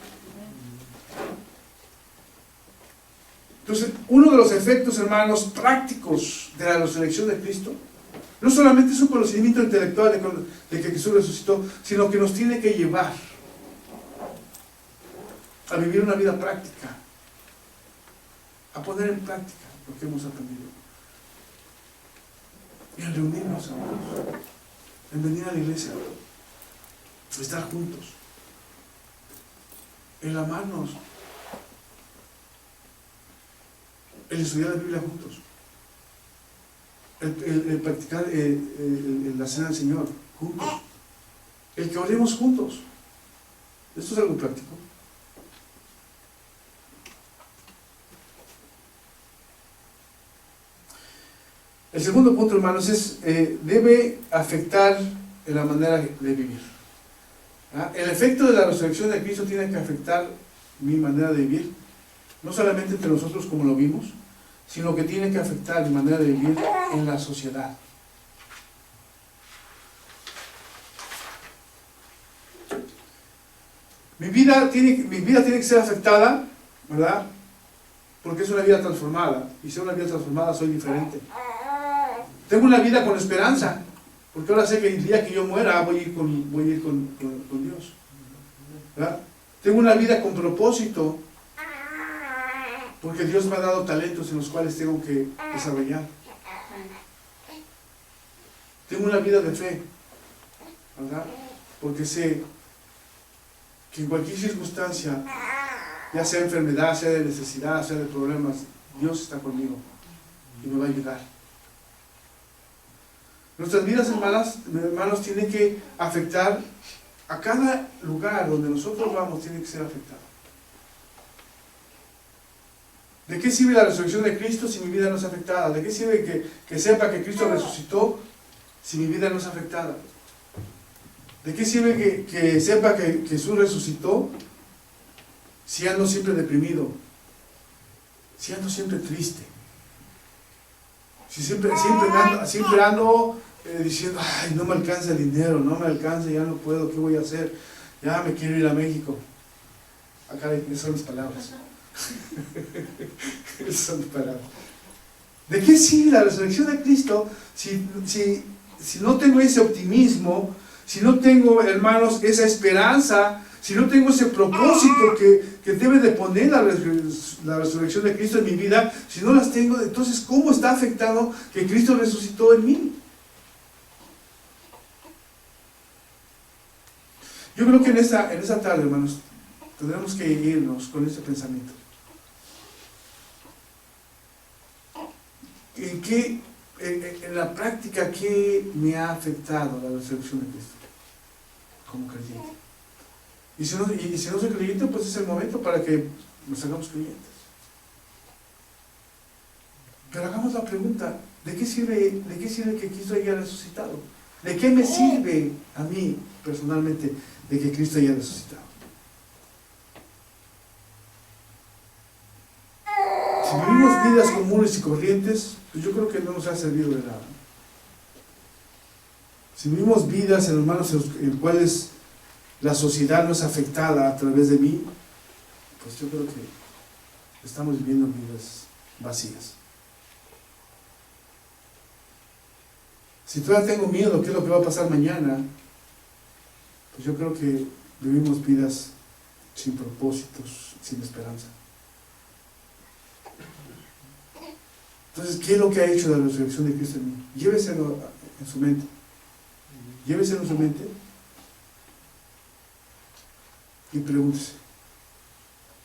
Entonces, uno de los efectos, hermanos, prácticos de la resurrección de Cristo, no solamente es un conocimiento intelectual de que Jesús resucitó, sino que nos tiene que llevar a vivir una vida práctica, a poner en práctica lo que hemos aprendido. Y en reunirnos, hermanos, en venir a la iglesia, en estar juntos, en amarnos, el estudiar la Biblia juntos, el practicar la cena del Señor juntos, el que oremos juntos. Esto es algo práctico. El segundo punto, hermanos, es debe afectar en la manera de vivir. El efecto de la resurrección de Cristo tiene que afectar mi manera de vivir, no solamente entre nosotros como lo vimos, sino que tiene que afectar mi manera de vivir en la sociedad. Mi vida tiene que ser afectada, ¿verdad? Porque es una vida transformada, y si es una vida transformada soy diferente. Tengo una vida con esperanza, porque ahora sé que el día que yo muera voy a ir con Dios, ¿verdad? Tengo una vida con propósito, porque Dios me ha dado talentos en los cuales tengo que desarrollar. Tengo una vida de fe, ¿verdad? Porque sé que en cualquier circunstancia, ya sea enfermedad, sea de necesidad, sea de problemas, Dios está conmigo y me va a ayudar. Nuestras vidas, hermanos, tienen que afectar a cada lugar donde nosotros vamos tiene que ser afectado. ¿De qué sirve la resurrección de Cristo si mi vida no es afectada? ¿De qué sirve que sepa que Cristo resucitó si mi vida no es afectada? ¿De qué sirve que sepa que Jesús resucitó si ando siempre deprimido? Si ando siempre triste. Si siempre ando diciendo, ay, no me alcanza el dinero, no me alcanza, ya no puedo, ¿qué voy a hacer? Ya me quiero ir a México. Acá esas son mis palabras. Esas son mis palabras. ¿De qué sirve la resurrección de Cristo si no tengo ese optimismo, si no tengo, hermanos, esa esperanza, si no tengo ese propósito que debe de poner la resurrección de Cristo en mi vida? Si no las tengo, entonces ¿cómo está afectado que Cristo resucitó en mí? Yo creo que en esta tarde, hermanos, tendremos que irnos con ese pensamiento. En la práctica, ¿qué me ha afectado la resurrección de Cristo como creyente? Y si no soy creyente, pues es el momento para que nos hagamos creyentes. Pero hagamos la pregunta, ¿de qué sirve que Cristo haya resucitado? ¿De qué me sirve a mí personalmente de que Cristo haya resucitado? Si vivimos vidas comunes y corrientes, pues yo creo que no nos ha servido de nada. Si vivimos vidas, hermanos, en cuales la sociedad no es afectada a través de mí, pues yo creo que estamos viviendo vidas vacías. Si todavía tengo miedo de qué es lo que va a pasar mañana, pues yo creo que vivimos vidas sin propósitos, sin esperanza. Entonces, ¿qué es lo que ha hecho la resurrección de Cristo en mí? Lléveselo en su mente. Lléveselo en su mente y pregúntese,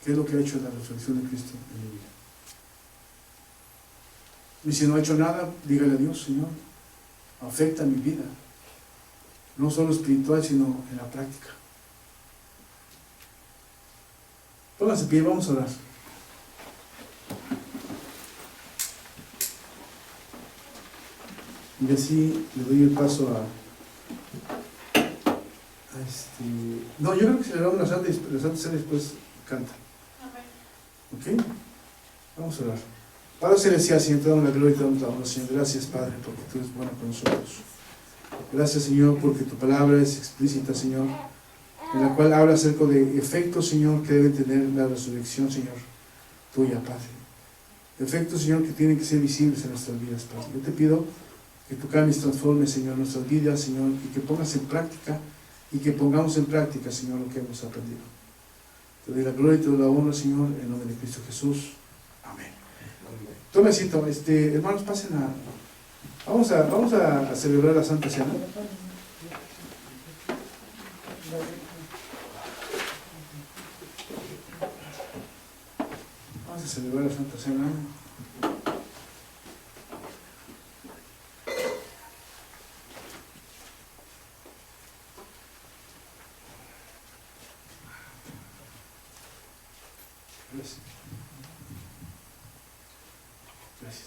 ¿qué es lo que ha hecho la resurrección de Cristo en mi vida? Y si no ha hecho nada, dígale a Dios, Señor, afecta mi vida, no solo espiritual, sino en la práctica. Pónganse de pie, vamos a orar. Y así le doy el paso a no, yo creo que celebramos la Santa Cena y después canta. ¿Ok? Vamos a orar. Padre Celestial, Señor, te damos la gloria y te damos la honra, Señor. Gracias, Padre, porque tú eres bueno con nosotros. Gracias, Señor, porque tu palabra es explícita, Señor, en la cual habla acerca de efectos, Señor, que debe tener la resurrección, Señor, tuya, Padre. Efectos, Señor, que tienen que ser visibles en nuestras vidas, Padre. Yo te pido que tú cambies, transformes, Señor, nuestras vidas, Señor, y que pongas en práctica, y que pongamos en práctica, Señor, lo que hemos aprendido. Te doy la gloria y te doy la honra, Señor, en nombre de Cristo Jesús. Amén. Tome asiento, hermanos, pasen a... Vamos a celebrar la Santa Cena. Vamos a celebrar la Santa Cena. Gracias. Gracias.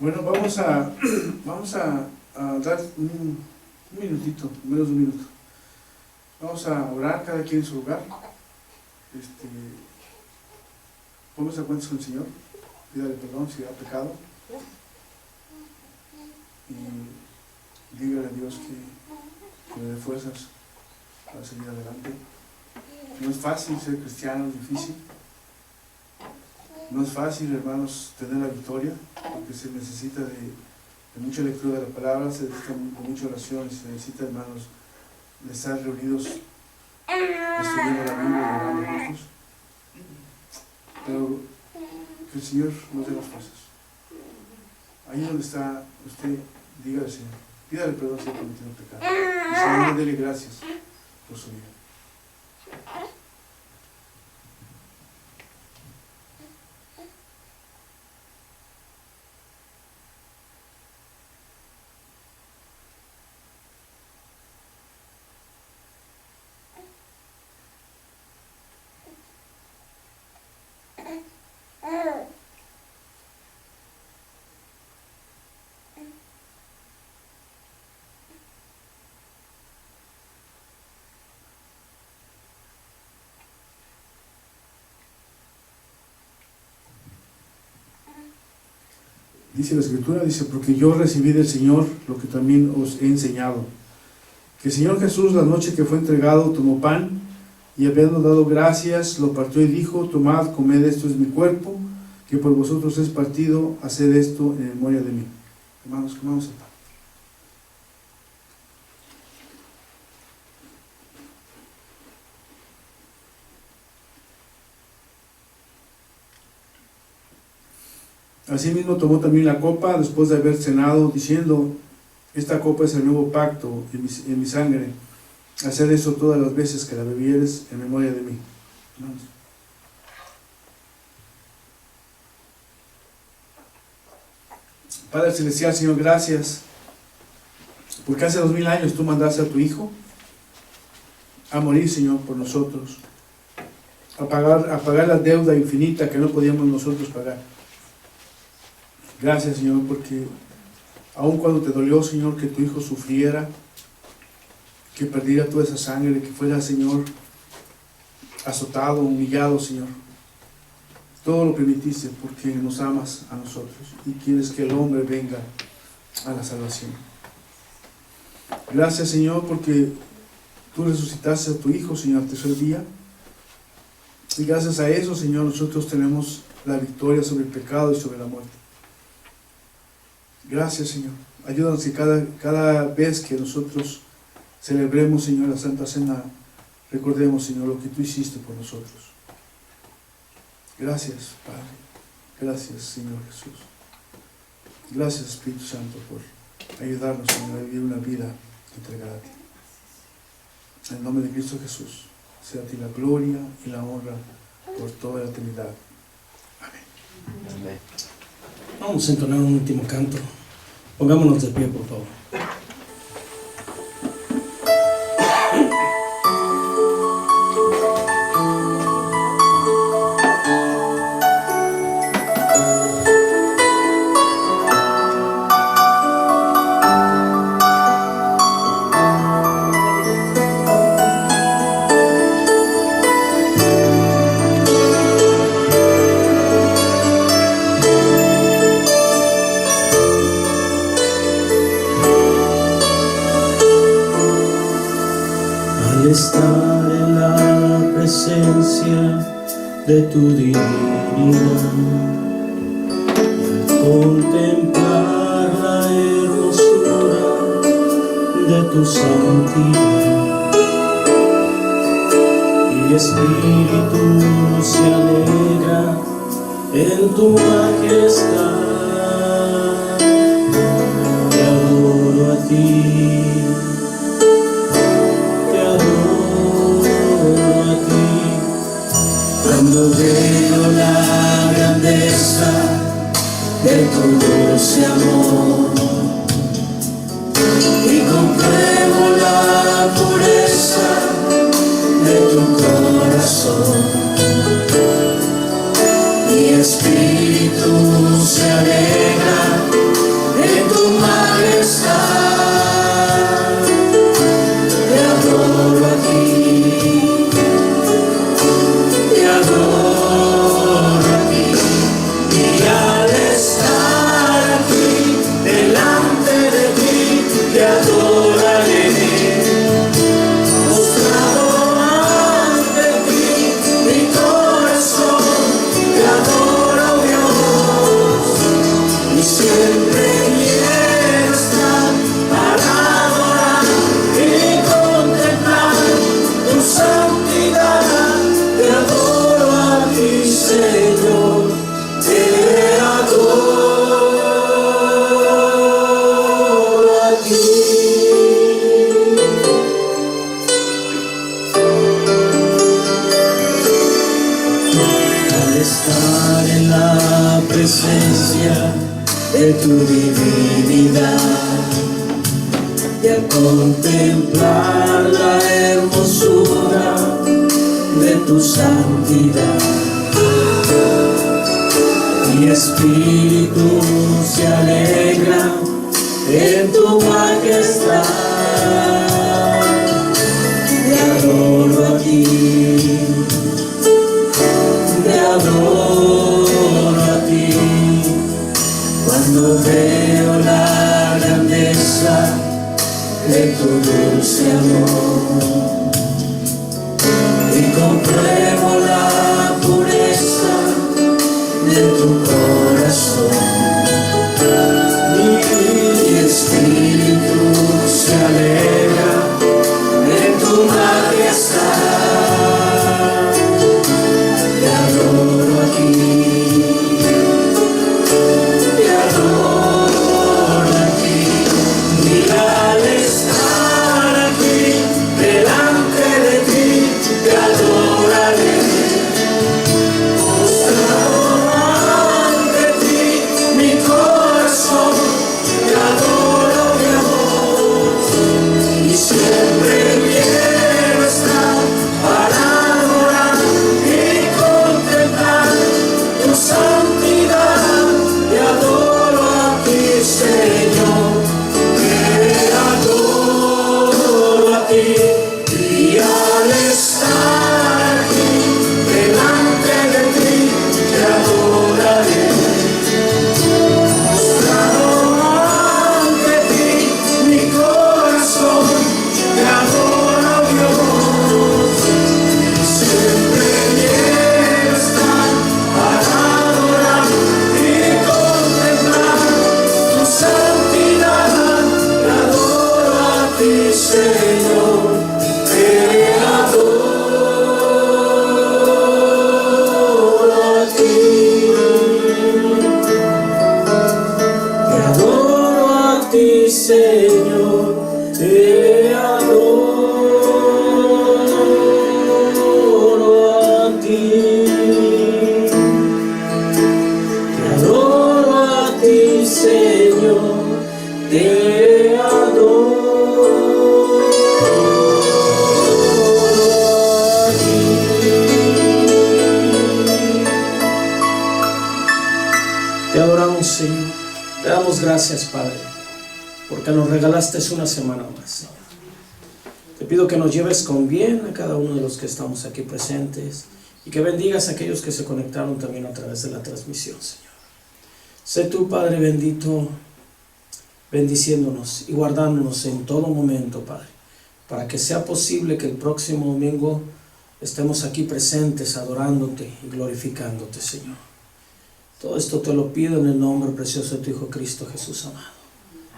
Bueno, vamos a dar un minutito, menos de un minuto. Vamos a orar cada quien en su lugar. Póngase a cuentas con el Señor, pídale perdón si ha pecado y dígale a Dios que le dé fuerzas para seguir adelante. No es fácil ser cristiano, es difícil. No es fácil, hermanos, tener la victoria, porque se necesita de mucha lectura de la palabra, se necesita de mucha oración, y se necesita, hermanos, de estar reunidos estudiando la Biblia y orando juntos. Pero que el Señor nos dé las fuerzas. Ahí donde está usted, dígale al Señor, pídale perdón si ha cometido pecado. Y Señor, dele gracias por su vida. Dice la Escritura, dice, porque yo recibí del Señor lo que también os he enseñado. Que el Señor Jesús, la noche que fue entregado, tomó pan, y habiendo dado gracias, lo partió y dijo, tomad, comed, esto es mi cuerpo, que por vosotros es partido, haced esto en memoria de mí. Hermanos, comamos el pan. Asimismo tomó también la copa después de haber cenado, diciendo, esta copa es el nuevo pacto en mi sangre. Haced eso todas las veces que la bebieres en memoria de mí. Hermanos. Padre Celestial, Señor, gracias, porque hace 2000 años tú mandaste a tu Hijo a morir, Señor, por nosotros, a pagar la deuda infinita que no podíamos nosotros pagar. Gracias, Señor, porque aun cuando te dolió, Señor, que tu Hijo sufriera, que perdiera toda esa sangre, que fuera, Señor, azotado, humillado, Señor, todo lo permitiste porque nos amas a nosotros y quieres que el hombre venga a la salvación. Gracias, Señor, porque tú resucitaste a tu Hijo, Señor, al tercer día, y gracias a eso, Señor, nosotros tenemos la victoria sobre el pecado y sobre la muerte. Gracias, Señor. Ayúdanos que cada vez que nosotros celebremos, Señor, la Santa Cena, recordemos, Señor, lo que tú hiciste por nosotros. Gracias, Padre. Gracias, Señor Jesús. Gracias, Espíritu Santo, por ayudarnos, Señor, a vivir una vida entregada a ti. En el nombre de Cristo Jesús, sea a ti la gloria y la honra por toda la eternidad. Amén. Amén. Vamos a entonar un último canto. Pongámonos de pie, por favor. Estar en la presencia de tu divinidad, al contemplar la hermosura de tu santidad, mi espíritu se alegra en tu majestad. Te adoro a ti. Cuando veo la grandeza de tu dulce amor y compruebo la pureza de tu corazón, mi espíritu se alegra siempre quiero estar para adorar y contemplar tu santidad. Te adoro a ti, Señor, te adoro a ti. Al estar en la presencia de tu divinidad y al contemplar la hermosura de tu santidad, mi espíritu se alegra en tu majestad. Te adoro a ti, te adoro a ti. Cuando veo la grandeza de tu dulce amor y compruebo la pureza de tu corazón, mi espíritu se alegra en tu majestad. Te adoro a ti, te adoro a ti. Y al estar aquí delante de ti, te adoraré. Postrado ante ti, mi corazón te adoro, mi amor. Y siempre quiero estar para adorar y contemplar tu santidad. Te adoro a ti, Señor, te adoro a ti. Y al estar aquí delante de ti, te adoraré. Postrado ante ti, mi corazón te adora, mi amor. Siempre quiero estar para adorar y contemplar tu santidad. Te adoro a ti, Señor, te adoro a ti. Te adoro a ti, Señor, te adoro a ti. Te adoro a ti, Señor, te adoro a ti. Te adoramos, Señor. Te damos gracias, Padre, porque nos regalaste una semana más, Señor. Te pido que nos lleves con bien a cada uno de los que estamos aquí presentes y que bendigas a aquellos que se conectaron también a través de la transmisión, Señor. Sé tú, Padre bendito, bendiciéndonos y guardándonos en todo momento, Padre, para que sea posible que el próximo domingo estemos aquí presentes adorándote y glorificándote, Señor. Todo esto te lo pido en el nombre precioso de tu Hijo Cristo Jesús amado.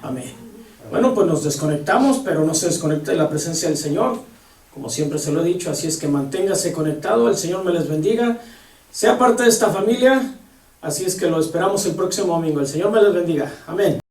Amén. Bueno, pues nos desconectamos, pero no se desconecte de la presencia del Señor, como siempre se lo he dicho, así es que manténgase conectado, el Señor me les bendiga, sea parte de esta familia, así es que lo esperamos el próximo domingo, el Señor me les bendiga, amén.